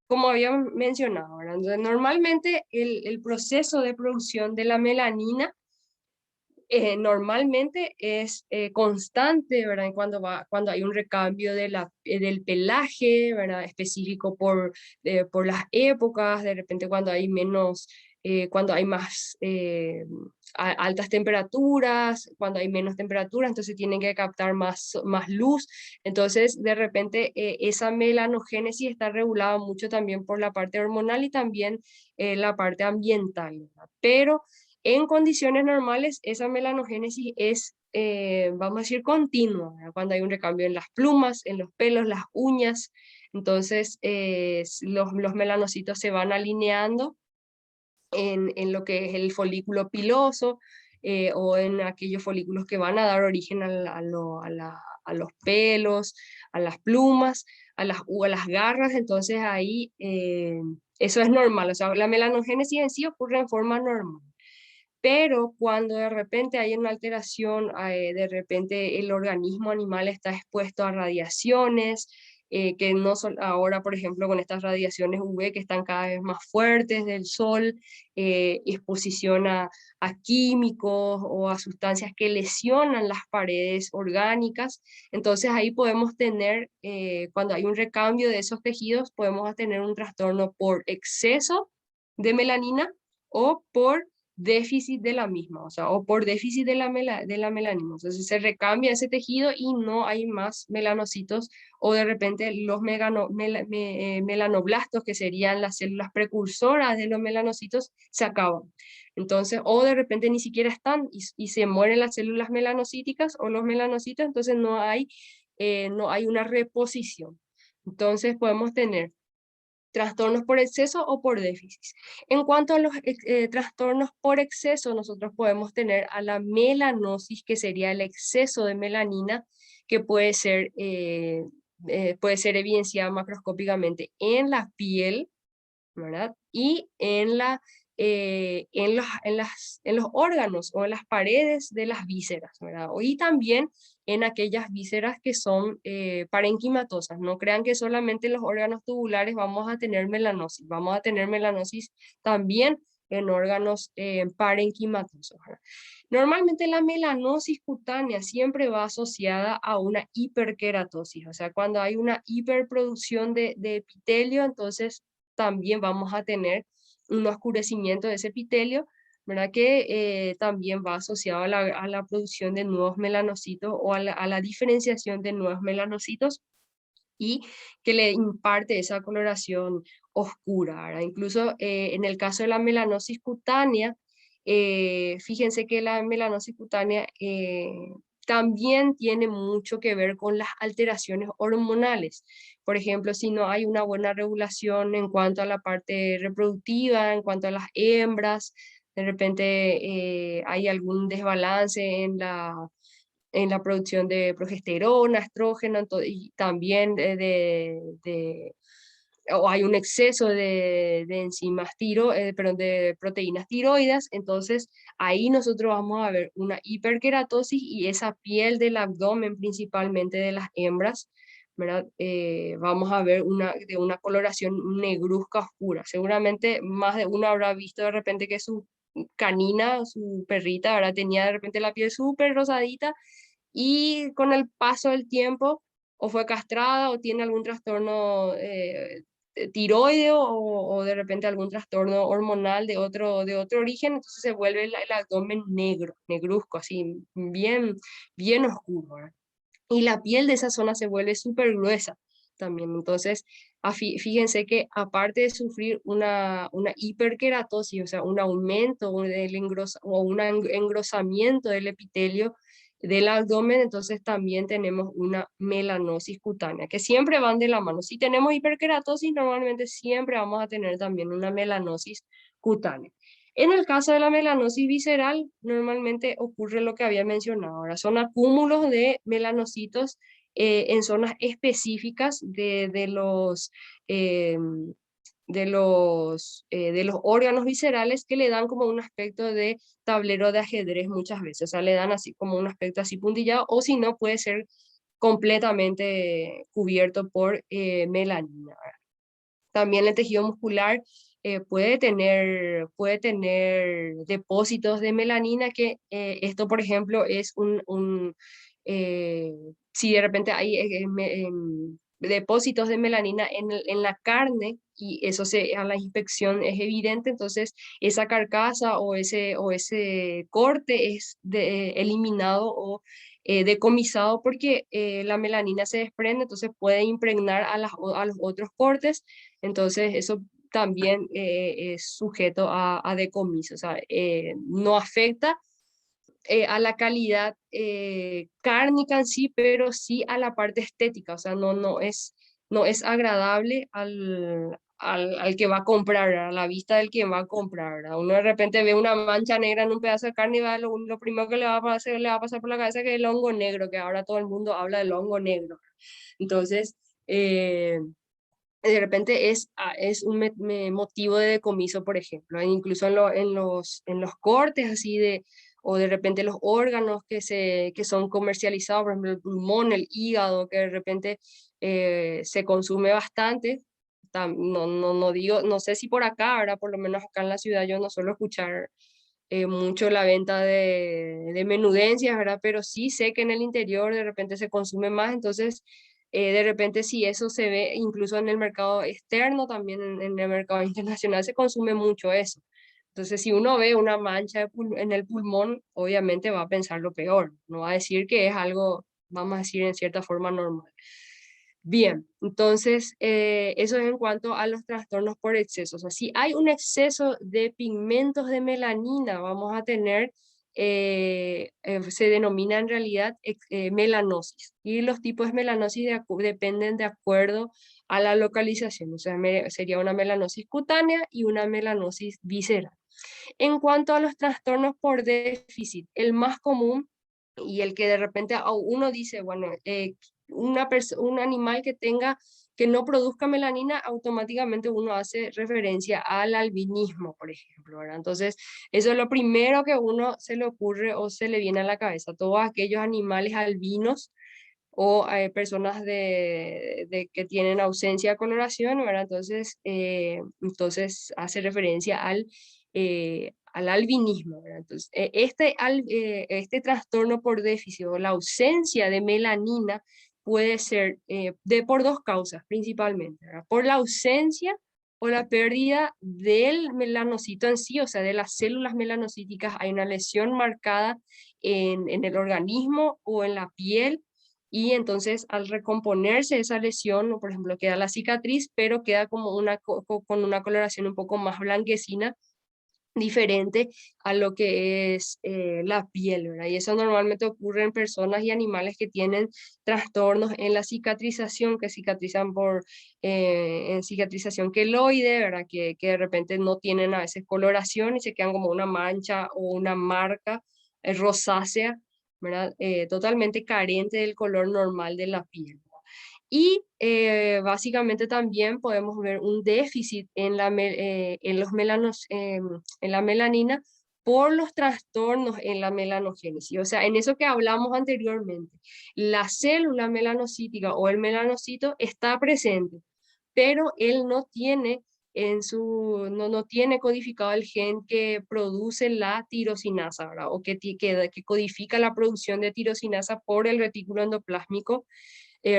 como había mencionado, ¿verdad? Entonces, normalmente el proceso de producción de la melanina normalmente es constante, ¿verdad? Cuando hay un recambio del pelaje, ¿verdad? Específico por las épocas, de repente cuando hay menos cuando hay más altas temperaturas, cuando hay menos temperatura, entonces tienen que captar más luz. Entonces, de repente, esa melanogénesis está regulada mucho también por la parte hormonal y también la parte ambiental, ¿verdad? Pero en condiciones normales, esa melanogénesis es, vamos a decir, continua, ¿verdad? Cuando hay un recambio en las plumas, en los pelos, las uñas, entonces los melanocitos se van alineando en lo que es el folículo piloso o en aquellos folículos que van a dar origen a los pelos, a las plumas, a las garras. Entonces ahí eso es normal, o sea, la melanogénesis en sí ocurre en forma normal. Pero cuando de repente hay una alteración, de repente el organismo animal está expuesto a radiaciones, que no son ahora, por ejemplo, con estas radiaciones UV que están cada vez más fuertes del sol, exposición a químicos o a sustancias que lesionan las paredes orgánicas. Entonces ahí podemos tener, cuando hay un recambio de esos tejidos, podemos tener un trastorno por exceso de melanina o por déficit de la misma, o sea, o por déficit de la melanina. Entonces se recambia ese tejido y no hay más melanocitos, o de repente los melanoblastos, que serían las células precursoras de los melanocitos, se acaban. Entonces, o de repente ni siquiera están y se mueren las células melanocíticas o los melanocitos, entonces no hay una reposición. Entonces podemos tener trastornos por exceso o por déficit. En cuanto a los trastornos por exceso, nosotros podemos tener a la melanosis, que sería el exceso de melanina, que puede ser evidenciada macroscópicamente en la piel, ¿verdad? Y en los órganos o en las paredes de las vísceras, ¿verdad? Y también en aquellas vísceras que son parenquimatosas. No crean que solamente en los órganos tubulares vamos a tener melanosis también en órganos parenquimatosos, ¿verdad? Normalmente la melanosis cutánea siempre va asociada a una hiperkeratosis, o sea, cuando hay una hiperproducción de epitelio, entonces también vamos a tener un oscurecimiento de ese epitelio, ¿verdad? Que también va asociado a la producción de nuevos melanocitos o a la diferenciación de nuevos melanocitos y que le imparte esa coloración oscura, ¿verdad? Incluso en el caso de la melanosis cutánea, fíjense que la melanosis cutánea también tiene mucho que ver con las alteraciones hormonales. Por ejemplo, si no hay una buena regulación en cuanto a la parte reproductiva, en cuanto a las hembras, de repente hay algún desbalance en la producción de progesterona, estrógeno, y también o hay un exceso de enzimas perdón, de proteínas tiroides, entonces ahí nosotros vamos a ver una hiperkeratosis y esa piel del abdomen, principalmente de las hembras, ¿verdad? Vamos a ver de una coloración negruzca oscura. Seguramente más de uno habrá visto de repente que su canina, su perrita, ¿verdad? Tenía de repente la piel súper rosadita y con el paso del tiempo o fue castrada o tiene algún trastorno tiroideo o de repente algún trastorno hormonal de otro origen, entonces se vuelve el abdomen negro, negruzco, así bien oscuro, ¿verdad? Y la piel de esa zona se vuelve súper gruesa también. Entonces, fíjense que aparte de sufrir una hiperkeratosis, o sea, un aumento o un engrosamiento del epitelio del abdomen, entonces también tenemos una melanosis cutánea, que siempre van de la mano. Si tenemos hiperkeratosis, normalmente siempre vamos a tener también una melanosis cutánea. En el caso de la melanosis visceral, normalmente ocurre lo que había mencionado. Ahora son acúmulos de melanocitos en zonas específicas eh, de los órganos viscerales, que le dan como un aspecto de tablero de ajedrez muchas veces. O sea, le dan así como un aspecto así puntillado, o si no, puede ser completamente cubierto por melanina, ¿verdad? También el tejido muscular puede tener depósitos de melanina, que esto, por ejemplo, es si de repente hay depósitos de melanina en la carne, y eso a la inspección es evidente, entonces esa carcasa o ese corte es eliminado o decomisado, porque la melanina se desprende, entonces puede impregnar a los otros cortes, entonces eso también es sujeto a decomiso, o sea, no afecta a la calidad cárnica en sí, pero sí a la parte estética, o sea, no es agradable al que va a comprar, a la vista del que va a comprar, ¿verdad? Uno de repente ve una mancha negra en un pedazo de carne y lo primero que le va a pasar por la cabeza es que el hongo negro, que ahora todo el mundo habla del hongo negro. Entonces, de repente es un motivo de decomiso, por ejemplo, incluso en los cortes así o de repente los órganos que son comercializados, por ejemplo, el pulmón, el hígado, que de repente se consume bastante. No digo, no sé si por acá, ahora por lo menos acá en la ciudad yo no suelo escuchar mucho la venta de menudencias, ¿verdad? Pero sí sé que en el interior de repente se consume más, entonces de repente si eso se ve incluso en el mercado externo, también en el mercado internacional se consume mucho eso. Entonces, si uno ve una mancha en el pulmón, obviamente va a pensar lo peor, no va a decir que es algo, vamos a decir, en cierta forma normal. Bien, entonces eso es en cuanto a los trastornos por exceso. O sea, si hay un exceso de pigmentos de melanina, vamos a tener, se denomina en realidad melanosis. Y los tipos de melanosis dependen de acuerdo a la localización. O sea, sería una melanosis cutánea y una melanosis visceral. En cuanto a los trastornos por déficit, el más común y el que de repente uno dice, bueno, un animal que no produzca melanina, automáticamente uno hace referencia al albinismo, por ejemplo, ¿verdad? Entonces, eso es lo primero que uno se le ocurre o se le viene a la cabeza. Todos aquellos animales albinos o personas que tienen ausencia de coloración, ¿verdad? Entonces hace referencia al albinismo, ¿verdad? Entonces, este trastorno por déficit o la ausencia de melanina puede ser por dos causas principalmente, ¿verdad? Por la ausencia o la pérdida del melanocito en sí, o sea, de las células melanocíticas. Hay una lesión marcada en el organismo o en la piel, y entonces al recomponerse esa lesión, por ejemplo, queda la cicatriz, pero queda como con una coloración un poco más blanquecina, diferente a lo que es la piel, ¿verdad? Y eso normalmente ocurre en personas y animales que tienen trastornos en la cicatrización, que cicatrizan en cicatrización queloide, ¿verdad? Que de repente no tienen a veces coloración y se quedan como una mancha o una marca rosácea, ¿verdad? Totalmente carente del color normal de la piel. Y básicamente también podemos ver un déficit en los en la melanina por los trastornos en la melanogénesis. O sea, en eso que hablamos anteriormente, la célula melanocítica o el melanocito está presente, pero él no tiene no tiene codificado el gen que produce la tirosinasa, ¿verdad? O que codifica la producción de tirosinasa por el retículo endoplásmico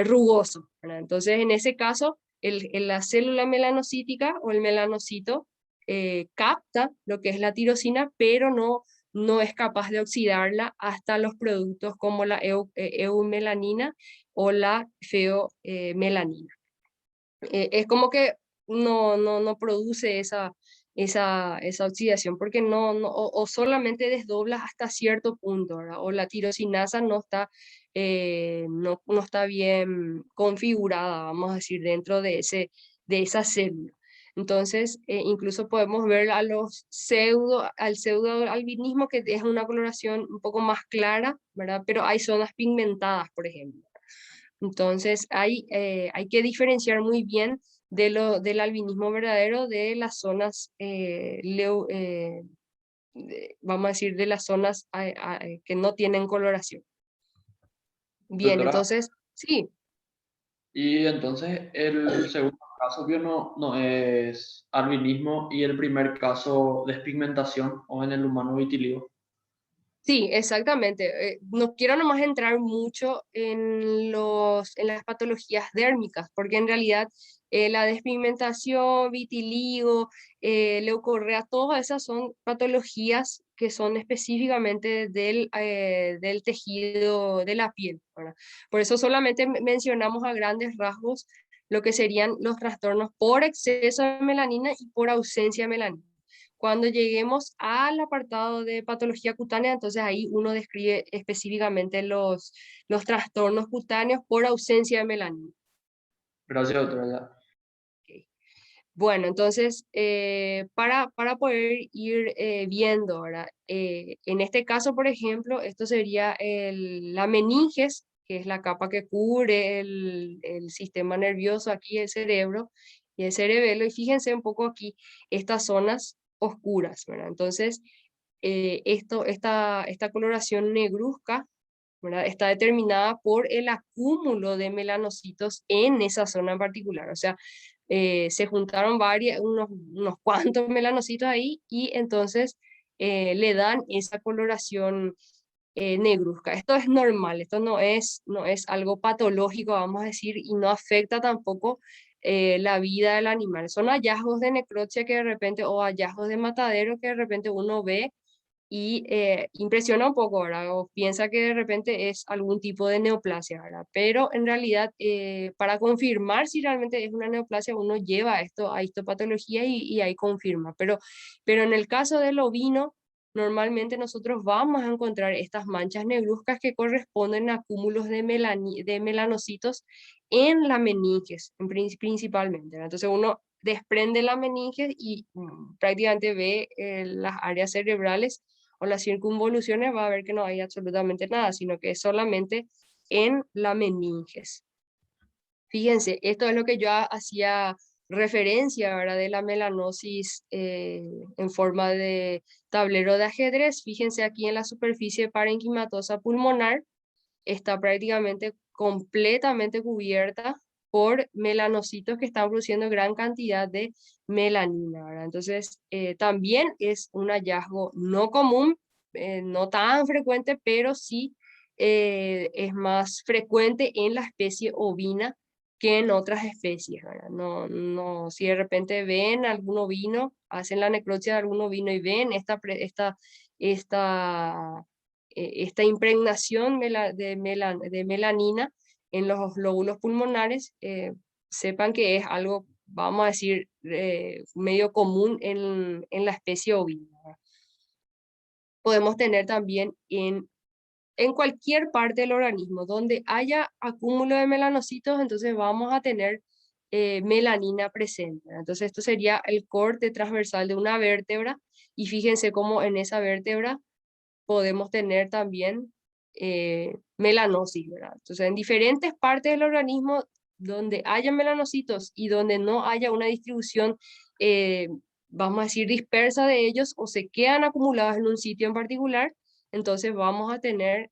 rugoso, ¿verdad? Entonces, en ese caso, la célula melanocítica o el melanocito capta lo que es la tirosina, pero no es capaz de oxidarla hasta los productos como la eumelanina o la feomelanina. Es como que no produce esa oxidación, porque o solamente desdobla hasta cierto punto, ¿verdad? O la tirosinasa no está bien configurada, vamos a decir, dentro de esa célula. Entonces, incluso podemos ver al pseudoalbinismo, que es una coloración un poco más clara, ¿verdad? Pero hay zonas pigmentadas, por ejemplo. Entonces, hay que diferenciar muy bien del albinismo verdadero de las zonas, vamos a decir, de las zonas que no tienen coloración. Bien, Doctora, entonces, sí, y entonces el segundo caso vio no es albinismo y el primer caso despigmentación o en el humano vitiligo. Sí, exactamente. No quiero nomás entrar mucho en las patologías dérmicas, porque en realidad la despigmentación, vitiligo, leucorrea, todas esas son patologías que son específicamente del tejido de la piel, ¿verdad? Por eso solamente mencionamos a grandes rasgos lo que serían los trastornos por exceso de melanina y por ausencia de melanina. Cuando lleguemos al apartado de patología cutánea, entonces ahí uno describe específicamente los trastornos cutáneos por ausencia de melanina. Gracias, doctora. Ya. Ok. Bueno, entonces, para poder ir viendo, ¿verdad? En este caso, por ejemplo, esto sería la meninges, que es la capa que cubre el sistema nervioso aquí, el cerebro y el cerebelo. Y fíjense un poco aquí, estas zonas oscuras, ¿verdad? Entonces, esta coloración negruzca, ¿verdad? Está determinada por el acúmulo de melanocitos en esa zona en particular. O sea, se juntaron unos cuantos melanocitos ahí y entonces le dan esa coloración negruzca. Esto es normal, esto no es algo patológico, vamos a decir, y no afecta tampoco la vida del animal. Son hallazgos de necropsia que de repente, o hallazgos de matadero que de repente uno ve y impresiona un poco, ¿verdad? O piensa que de repente es algún tipo de neoplasia, ¿verdad? Pero en realidad, para confirmar si realmente es una neoplasia, uno lleva esto a histopatología y ahí confirma. Pero en el caso del ovino, normalmente nosotros vamos a encontrar estas manchas negruzcas que corresponden a cúmulos de melanocitos en la meninges, principalmente, ¿verdad? Entonces uno desprende la meninge y prácticamente ve las áreas cerebrales o las circunvoluciones, va a ver que no hay absolutamente nada, sino que es solamente en la meninges. Fíjense, esto es lo que yo hacía referencia, ¿verdad? De la melanosis en forma de tablero de ajedrez. Fíjense aquí en la superficie parenquimatosa pulmonar, está prácticamente completamente cubierta por melanocitos que están produciendo gran cantidad de melanina, ¿verdad? Entonces, también es un hallazgo no común, no tan frecuente, pero sí es más frecuente en la especie ovina que en otras especies, ¿verdad? Si de repente ven algún ovino, hacen la necropsia de algún ovino y ven esta impregnación de melanina en los lóbulos pulmonares, sepan que es algo, vamos a decir, medio común en la especie ovina, ¿verdad? Podemos tener también en cualquier parte del organismo donde haya acúmulo de melanocitos, entonces vamos a tener melanina presente, ¿verdad? Entonces esto sería el corte transversal de una vértebra y fíjense cómo en esa vértebra podemos tener también melanosis, ¿verdad? Entonces, en diferentes partes del organismo donde haya melanocitos y donde no haya una distribución, eh, vamos a decir, dispersa de ellos o se quedan acumulados en un sitio en particular, entonces vamos a tener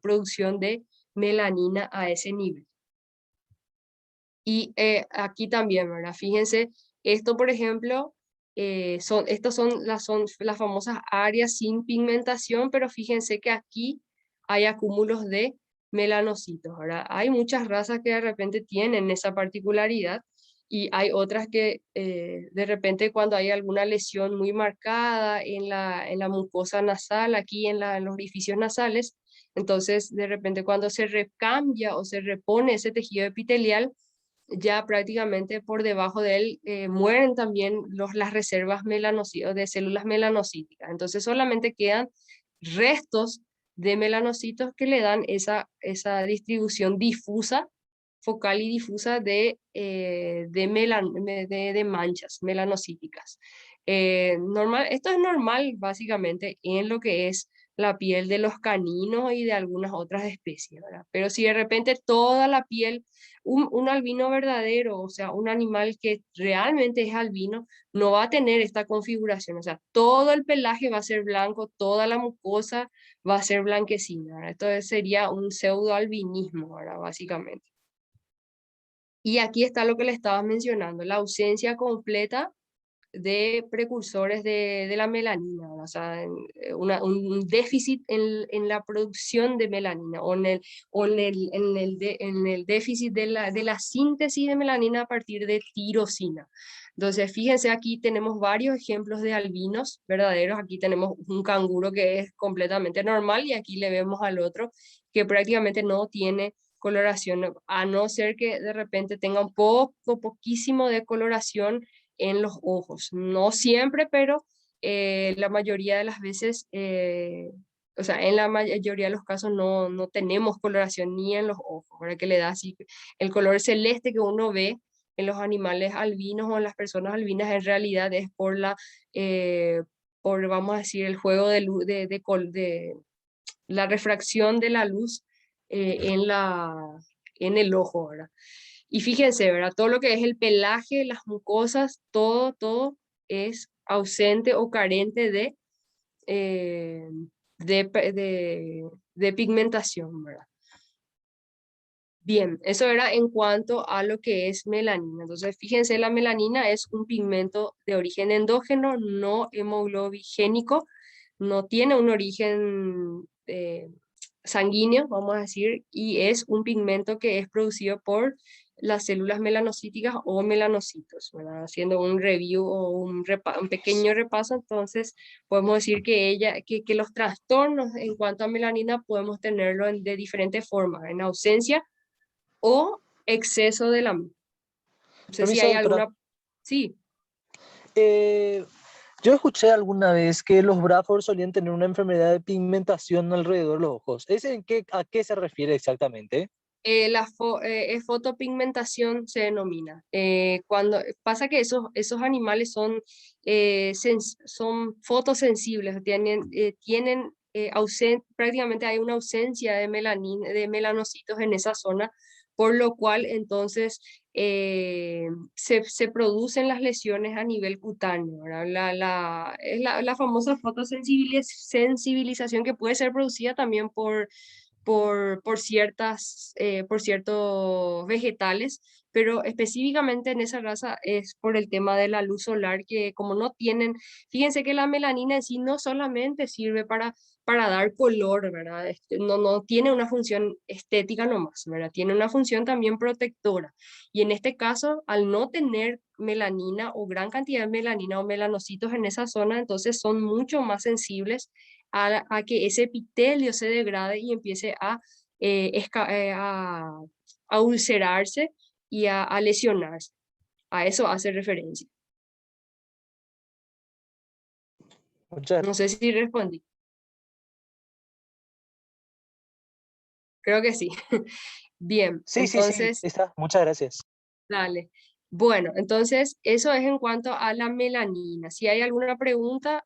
producción de melanina a ese nivel. Y aquí también, ¿verdad? Fíjense, esto por ejemplo, estas son las famosas áreas sin pigmentación, pero fíjense que aquí hay acúmulos de melanocitos, ¿verdad? Hay muchas razas que de repente tienen esa particularidad y hay otras que de repente cuando hay alguna lesión muy marcada en la mucosa nasal, aquí en los orificios nasales, entonces de repente cuando se recambia o se repone ese tejido epitelial, ya prácticamente por debajo de él mueren también las reservas de células melanocíticas. Entonces solamente quedan restos de melanocitos que le dan esa distribución difusa, focal y difusa de manchas melanocíticas. Esto es normal básicamente en lo que es la piel de los caninos y de algunas otras especies, ¿verdad? Pero si de repente toda la piel, un albino verdadero, o sea, un animal que realmente es albino, no va a tener esta configuración, o sea, todo el pelaje va a ser blanco, toda la mucosa va a ser blanquecina, ¿verdad? Entonces sería un pseudoalbinismo, ¿verdad? Básicamente. Y aquí está lo que le estaba mencionando, la ausencia completa de precursores de la melanina, o sea, un déficit en la producción de melanina o en el déficit de la síntesis de melanina a partir de tirosina. Entonces, fíjense, aquí tenemos varios ejemplos de albinos verdaderos. Aquí tenemos un canguro que es completamente normal y aquí le vemos al otro que prácticamente no tiene coloración, a no ser que de repente tenga un poquísimo de coloración en los ojos. No siempre, pero la mayoría de las veces, o sea, en la mayoría de los casos no tenemos coloración ni en los ojos, ¿verdad? Que le da así el color celeste que uno ve en los animales albinos o en las personas albinas, en realidad es por por, vamos a decir, el juego de luz, de la refracción de la luz en el ojo, ¿verdad? Y fíjense, ¿verdad? Todo lo que es el pelaje, las mucosas, todo es ausente o carente eh, de pigmentación, ¿verdad? Bien, eso era en cuanto a lo que es melanina. Entonces, fíjense, la melanina es un pigmento de origen endógeno, no hemoglobigénico, no tiene un origen sanguíneo, vamos a decir, y es un pigmento que es producido por las células melanocíticas o melanocitos, ¿verdad? Haciendo un review o un pequeño repaso, entonces podemos decir que los trastornos en cuanto a melanina podemos tenerlo de diferentes formas, en ausencia o exceso de la misma. No sé si Permiso, hay doctora. alguna... Sí, Eh, yo escuché alguna vez que los Bradford solían tener una enfermedad de pigmentación alrededor de los ojos. ¿A qué se refiere exactamente? es fotopigmentación se denomina. Cuando pasa que esos animales son fotosensibles, prácticamente hay una ausencia de melanina, de melanocitos en esa zona, por lo cual entonces se producen las lesiones a nivel cutáneo, ¿verdad? Es la famosa fotosensibilización que puede ser producida también por ciertos vegetales, pero específicamente en esa raza es por el tema de la luz solar, que como no tienen, fíjense que la melanina en sí no solamente sirve para dar color, ¿verdad? No tiene una función estética nomás, ¿verdad? Tiene una función también protectora. Y en este caso, al no tener melanina o gran cantidad de melanina o melanocitos en esa zona, entonces son mucho más sensibles a que ese epitelio se degrade y empiece a ulcerarse y a lesionarse. A eso hace referencia. Muchas No sé si respondí. Creo que sí. Bien, Sí, entonces, está. Muchas gracias. dale. Bueno, entonces eso es en cuanto a la melanina. Si hay alguna pregunta,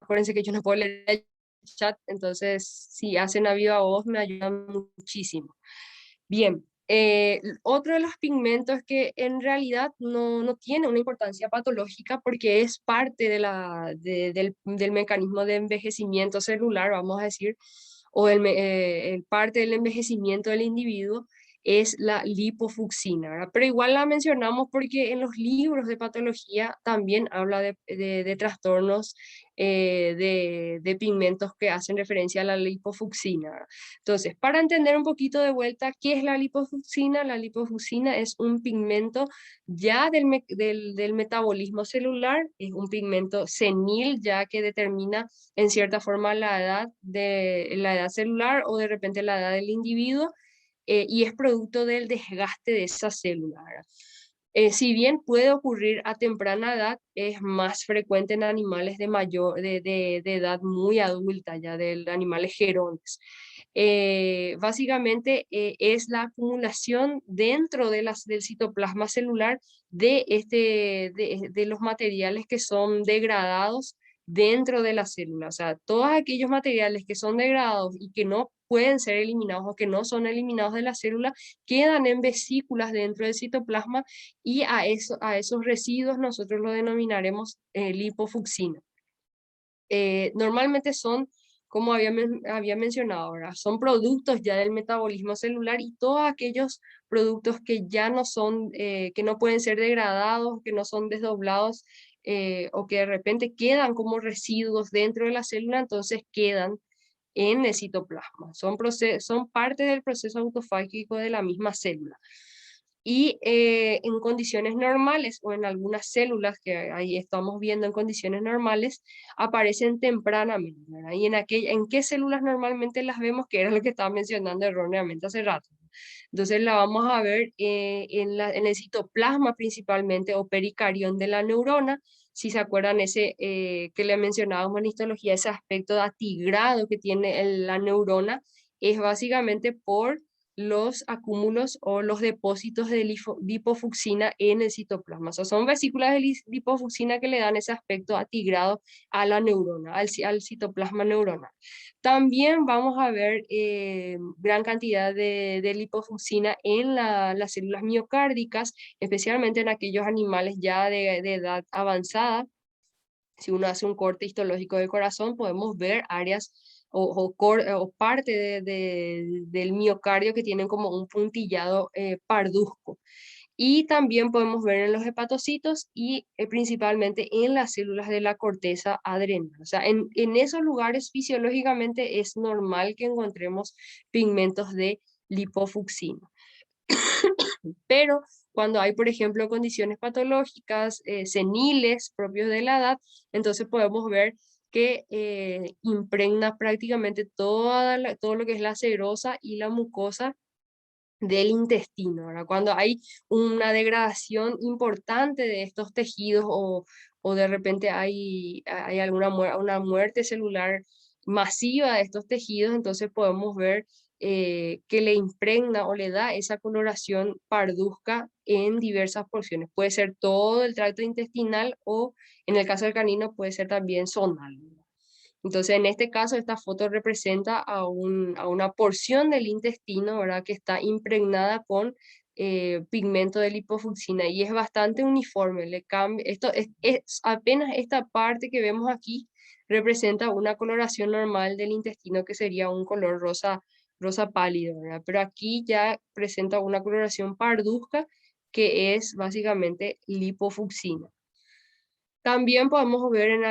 acuérdense que yo no puedo leer el chat, entonces si hacen a viva voz me ayudan muchísimo. Bien, otro de los pigmentos que en realidad no tiene una importancia patológica porque es parte del mecanismo de envejecimiento celular, vamos a decir, o el parte del envejecimiento del individuo, es la lipofucsina, ¿verdad? Pero igual la mencionamos porque en los libros de patología también habla de trastornos de pigmentos que hacen referencia a la lipofucsina, ¿verdad? Entonces, para entender un poquito de vuelta, ¿qué es la lipofucsina? La lipofucsina es un pigmento ya del metabolismo celular, es un pigmento senil ya que determina en cierta forma la edad celular o de repente la edad del individuo, y es producto del desgaste de esa célula, ¿verdad? Si bien puede ocurrir a temprana edad, es más frecuente en animales de edad muy adulta, ya de animales gerones. Básicamente es la acumulación dentro del citoplasma celular de los materiales que son degradados dentro de la célula. O sea, todos aquellos materiales que son degradados y que no pueden ser eliminados o que no son eliminados de la célula quedan en vesículas dentro del citoplasma y a esos residuos nosotros lo denominaremos lipofucsina. Normalmente son como había mencionado ahora, son productos ya del metabolismo celular y todos aquellos productos que ya no son, que no pueden ser degradados, que no son desdoblados o que de repente quedan como residuos dentro de la célula, entonces quedan en el citoplasma. Son parte del proceso autofágico de la misma célula. Y en condiciones normales o en algunas células que ahí estamos viendo en condiciones normales, aparecen tempranamente, ¿verdad? Y en qué células normalmente las vemos, que era lo que estaba mencionando erróneamente hace rato. Entonces la vamos a ver en el citoplasma principalmente o pericarión de la neurona. Si se acuerdan ese que le mencionábamos en histología, ese aspecto atigrado que tiene la neurona, es básicamente por los acúmulos o los depósitos de lipofucsina en el citoplasma. O sea, son vesículas de lipofucsina que le dan ese aspecto atigrado a la neurona, al citoplasma neuronal. También vamos a ver gran cantidad de lipofucsina en las células miocárdicas, especialmente en aquellos animales ya de edad avanzada. Si uno hace un corte histológico del corazón, podemos ver áreas o parte del miocardio que tienen como un puntillado parduzco. Y también podemos ver en los hepatocitos y principalmente en las células de la corteza adrenal. O sea, en esos lugares fisiológicamente es normal que encontremos pigmentos de lipofucsina. Pero cuando hay, por ejemplo, condiciones patológicas seniles propios de la edad, entonces podemos ver que impregna prácticamente todo lo que es la serosa y la mucosa del intestino, ¿verdad? Cuando hay una degradación importante de estos tejidos o de repente hay una muerte celular masiva de estos tejidos, entonces podemos ver que le impregna o le da esa coloración parduzca en diversas porciones. Puede ser todo el tracto intestinal o en el caso del canino puede ser también zonal. Entonces, en este caso, esta foto representa a una porción del intestino, ¿verdad? Que está impregnada con pigmento de lipofucsina y es bastante uniforme. Esto es apenas esta parte que vemos aquí representa una coloración normal del intestino que sería un color rosa pálido, ¿verdad? Pero aquí ya presenta una coloración parduzca que es básicamente lipofucsina. También podemos ver en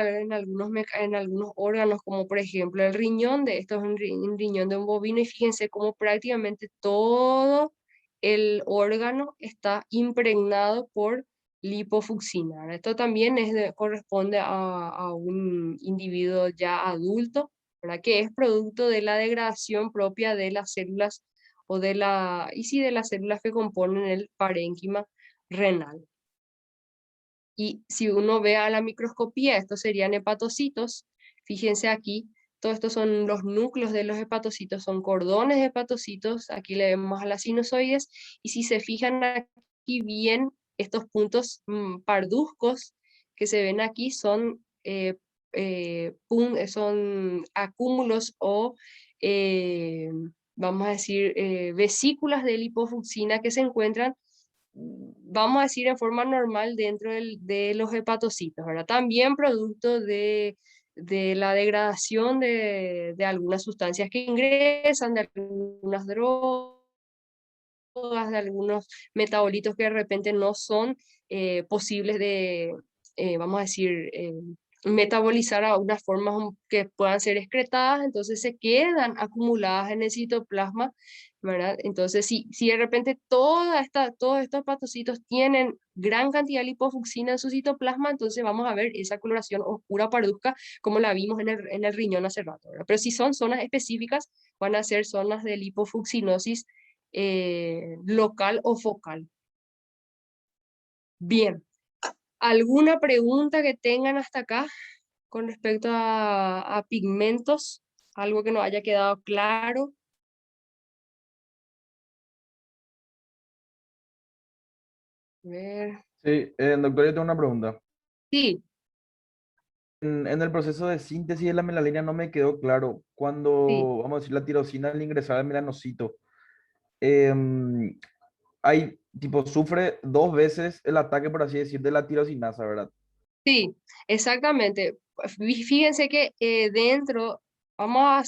algunos órganos, como por ejemplo el riñón, esto es un riñón de un bovino, y fíjense cómo prácticamente todo el órgano está impregnado por lipofucsina, ¿verdad? Esto también corresponde a un individuo ya adulto, ¿verdad? Que es producto de la degradación propia de las células de las células que componen el parénquima renal. Y si uno ve a la microscopía, estos serían hepatocitos. Fíjense aquí, todos estos son los núcleos de los hepatocitos, son cordones de hepatocitos. Aquí le vemos a las sinusoides. Y si se fijan aquí bien, estos puntos parduzcos que se ven aquí son acúmulos o, vamos a decir, vesículas de lipofucsina que se encuentran, vamos a decir, en forma normal dentro de los hepatocitos, ¿verdad? También producto de la degradación de algunas sustancias que ingresan, de algunas drogas, de algunos metabolitos que de repente no son posibles de, vamos a decir, metabolizar a unas formas que puedan ser excretadas, entonces se quedan acumuladas en el citoplasma, ¿verdad? Entonces, si de repente todos estos hepatocitos tienen gran cantidad de lipofucsina en su citoplasma, entonces vamos a ver esa coloración oscura parduzca como la vimos en el riñón hace rato, ¿verdad? Pero si son zonas específicas, van a ser zonas de lipofucsinosis local o focal. Bien, ¿alguna pregunta que tengan hasta acá con respecto a pigmentos? ¿Algo que no haya quedado claro? A ver. Sí, doctor, yo tengo una pregunta. Sí, En el proceso de síntesis de la melanina no me quedó claro sí. cuando, vamos a decir, la tirosina al ingresar al melanocito, em, hay, tipo, sufre dos veces el ataque, por así decir, de la tirosinasa, ¿verdad? Sí, exactamente. Fíjense que dentro vamos a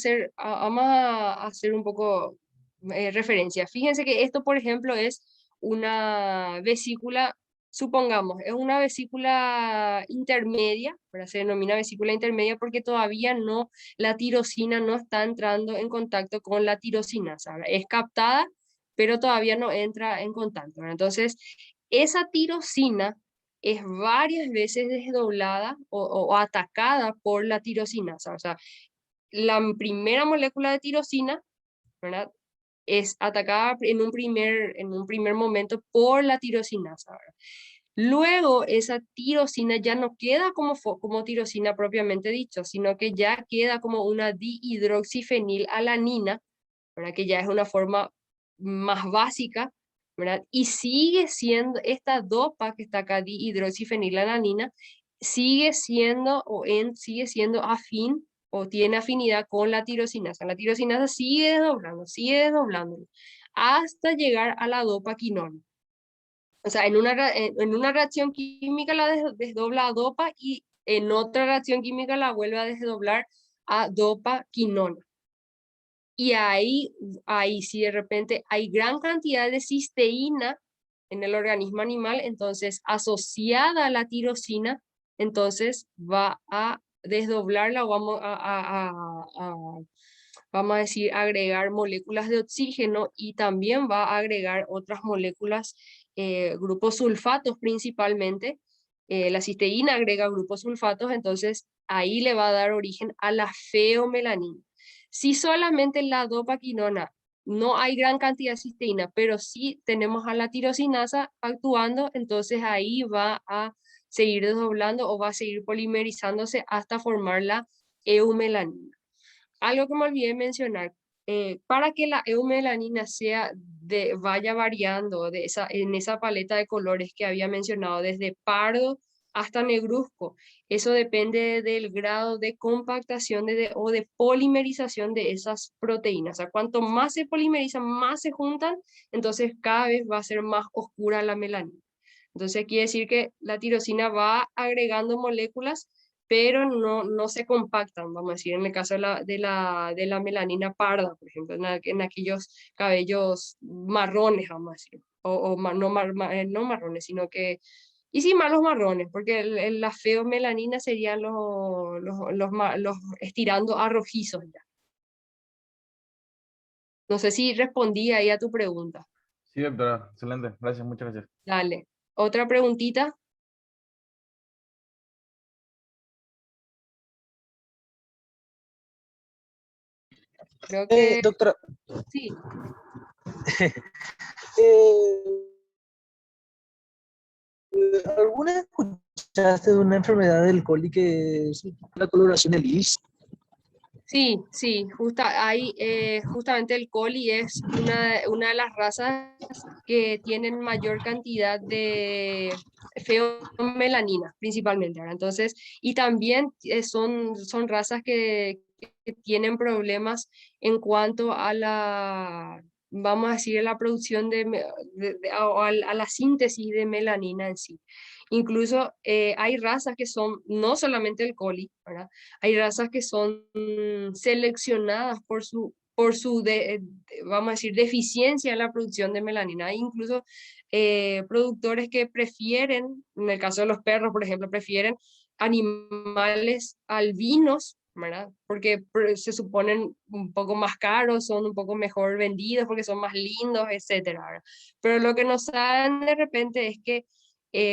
hacer un poco referencia. Fíjense que esto, por ejemplo, es una vesícula, supongamos, es una vesícula intermedia, pero se denomina vesícula intermedia porque todavía no, la tirosina no está entrando en contacto con la tirosinasa, ¿verdad? Es captada, pero todavía no entra en contacto, ¿verdad? Entonces, esa tirosina es varias veces desdoblada o atacada por la tirosinasa. O sea, la primera molécula de tirosina, ¿verdad? Es atacada en un primer momento por la tirosinasa, ¿verdad? Luego esa tirosina ya no queda como tirosina propiamente dicho, sino que ya queda como una dihidroxifenilalanina, ¿verdad? Que ya es una forma más básica, ¿verdad? Y sigue siendo, esta dopa que está acá, dihidroxifenilalanina, sigue siendo afín o tiene afinidad con la tirosinasa. La tirosinasa sigue desdoblando, hasta llegar a la dopa quinona. O sea, en una reacción química la desdobla a dopa y en otra reacción química la vuelve a desdoblar a dopa quinona. Y ahí si de repente hay gran cantidad de cisteína en el organismo animal, entonces asociada a la tirosina, entonces va a desdoblarla o vamos a decir, agregar moléculas de oxígeno y también va a agregar otras moléculas, grupos sulfatos principalmente. La cisteína agrega grupos sulfatos, entonces ahí le va a dar origen a la feomelanina. Si solamente la dopaquinona no hay gran cantidad de cisteína, pero sí tenemos a la tirosinasa actuando, entonces ahí va a seguir desdoblando o va a seguir polimerizándose hasta formar la eumelanina. Algo que me olvidé mencionar, para que la eumelanina vaya variando en esa paleta de colores que había mencionado, desde pardo hasta negruzco, eso depende del grado de compactación o de polimerización de esas proteínas. O sea, cuanto más se polimerizan, más se juntan, entonces cada vez va a ser más oscura la melanina. Entonces quiere decir que la tirosina va agregando moléculas pero no se compactan, vamos a decir, en el caso de la melanina parda, por ejemplo, en aquellos cabellos marrones, vamos a decir, no marrones, sino que, y sí, más los marrones, porque la feomelanina serían los estirando a rojizos ya. No sé si respondí ahí a tu pregunta. Sí, doctora, excelente. Gracias, muchas gracias. Dale. ¿Otra preguntita? Creo que Doctora, sí. eh, ¿alguna vez escuchaste de una enfermedad del coli que es la coloración del iris? Sí, sí, justamente el coli es una de las razas que tienen mayor cantidad de feomelanina, principalmente, ¿verdad? Entonces, y también son razas que tienen problemas en cuanto a vamos a decir, a la producción o a la síntesis de melanina en sí. Incluso hay razas que son, no solamente el coli, ¿verdad? Hay razas que son seleccionadas vamos a decir, deficiencia en la producción de melanina. Hay incluso productores que prefieren, en el caso de los perros, por ejemplo, prefieren animales albinos, ¿verdad? Porque se suponen un poco más caros, son un poco mejor vendidos porque son más lindos, etcétera, ¿verdad? Pero lo que nos saben de repente es que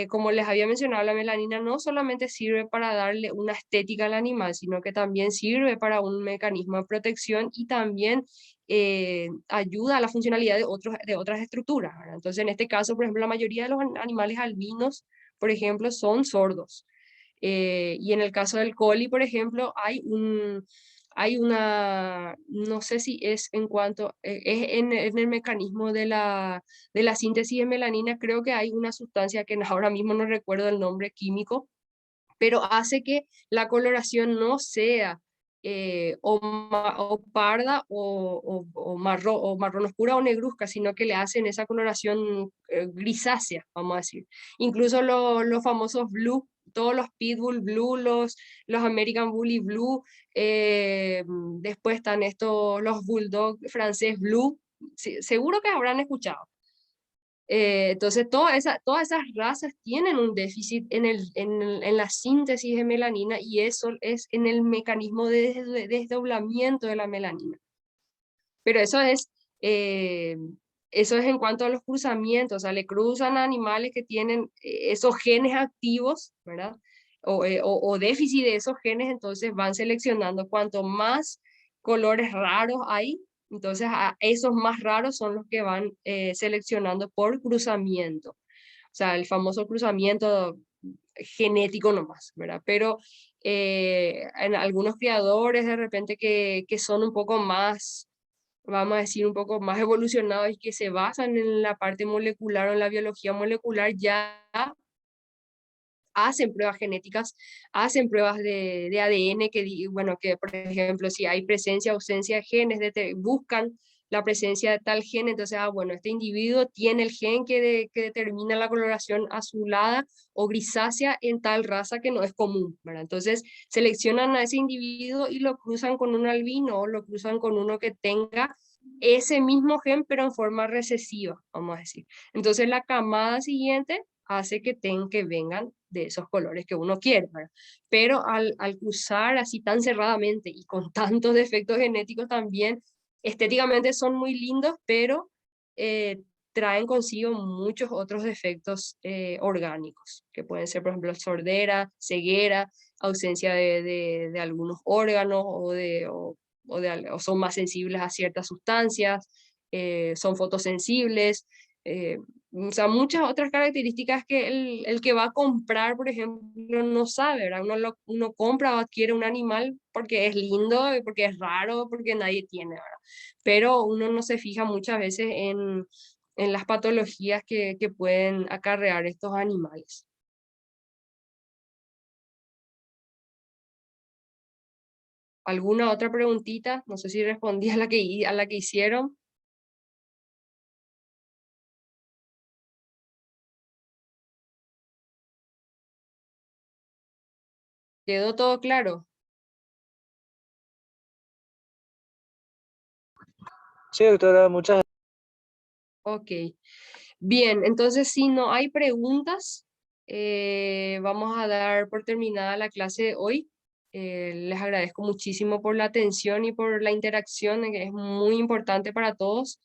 como les había mencionado, la melanina no solamente sirve para darle una estética al animal, sino que también sirve para un mecanismo de protección y también ayuda a la funcionalidad de otras estructuras, ¿verdad? Entonces, en este caso, por ejemplo, la mayoría de los animales albinos, por ejemplo, son sordos. Y en el caso del coli, por ejemplo, no sé si es en cuanto, es en el mecanismo de la síntesis de melanina, creo que hay una sustancia que ahora mismo no recuerdo el nombre químico, pero hace que la coloración no sea o parda o marrón oscura o negruzca, sino que le hacen esa coloración grisácea, vamos a decir. Incluso los famosos blue todos los Pitbull Blue, los American Bully Blue, después están los Bulldog francés Blue, seguro que habrán escuchado. Entonces, todas esas razas tienen un déficit en la síntesis de melanina y eso es en el mecanismo de desdoblamiento de la melanina. Pero eso es en cuanto a los cruzamientos, o sea, le cruzan a animales que tienen esos genes activos, ¿verdad? O déficit de esos genes, entonces van seleccionando cuanto más colores raros hay, entonces a esos más raros son los que van seleccionando por cruzamiento. O sea, el famoso cruzamiento genético nomás, ¿verdad? Pero en algunos criadores de repente que son un poco más, vamos a decir, un poco más evolucionados y que se basan en la parte molecular o en la biología molecular, ya hacen pruebas genéticas, hacen pruebas de ADN, bueno, que por ejemplo, si hay presencia o ausencia de genes, buscan la presencia de tal gen, entonces, bueno, este individuo tiene el gen que determina la coloración azulada o grisácea en tal raza que no es común, ¿verdad? Entonces, seleccionan a ese individuo y lo cruzan con un albino o lo cruzan con uno que tenga ese mismo gen, pero en forma recesiva, vamos a decir. Entonces, la camada siguiente hace que vengan de esos colores que uno quiere, ¿verdad? Pero al cruzar así tan cerradamente y con tantos defectos genéticos también, estéticamente son muy lindos, pero traen consigo muchos otros defectos orgánicos, que pueden ser, por ejemplo, sordera, ceguera, ausencia de algunos órganos o son más sensibles a ciertas sustancias, son fotosensibles, o sea, muchas otras características que el que va a comprar, por ejemplo, no sabe, ¿verdad? Uno compra o adquiere un animal porque es lindo, porque es raro, porque nadie tiene, ¿verdad? Pero uno no se fija muchas veces en las patologías que pueden acarrear estos animales. ¿Alguna otra preguntita? No sé si respondí a la que hicieron. ¿Quedó todo claro? Sí, doctora, muchas Ok. Bien, entonces si no hay preguntas, vamos a dar por terminada la clase de hoy. Les agradezco muchísimo por la atención y por la interacción, que es muy importante para todos.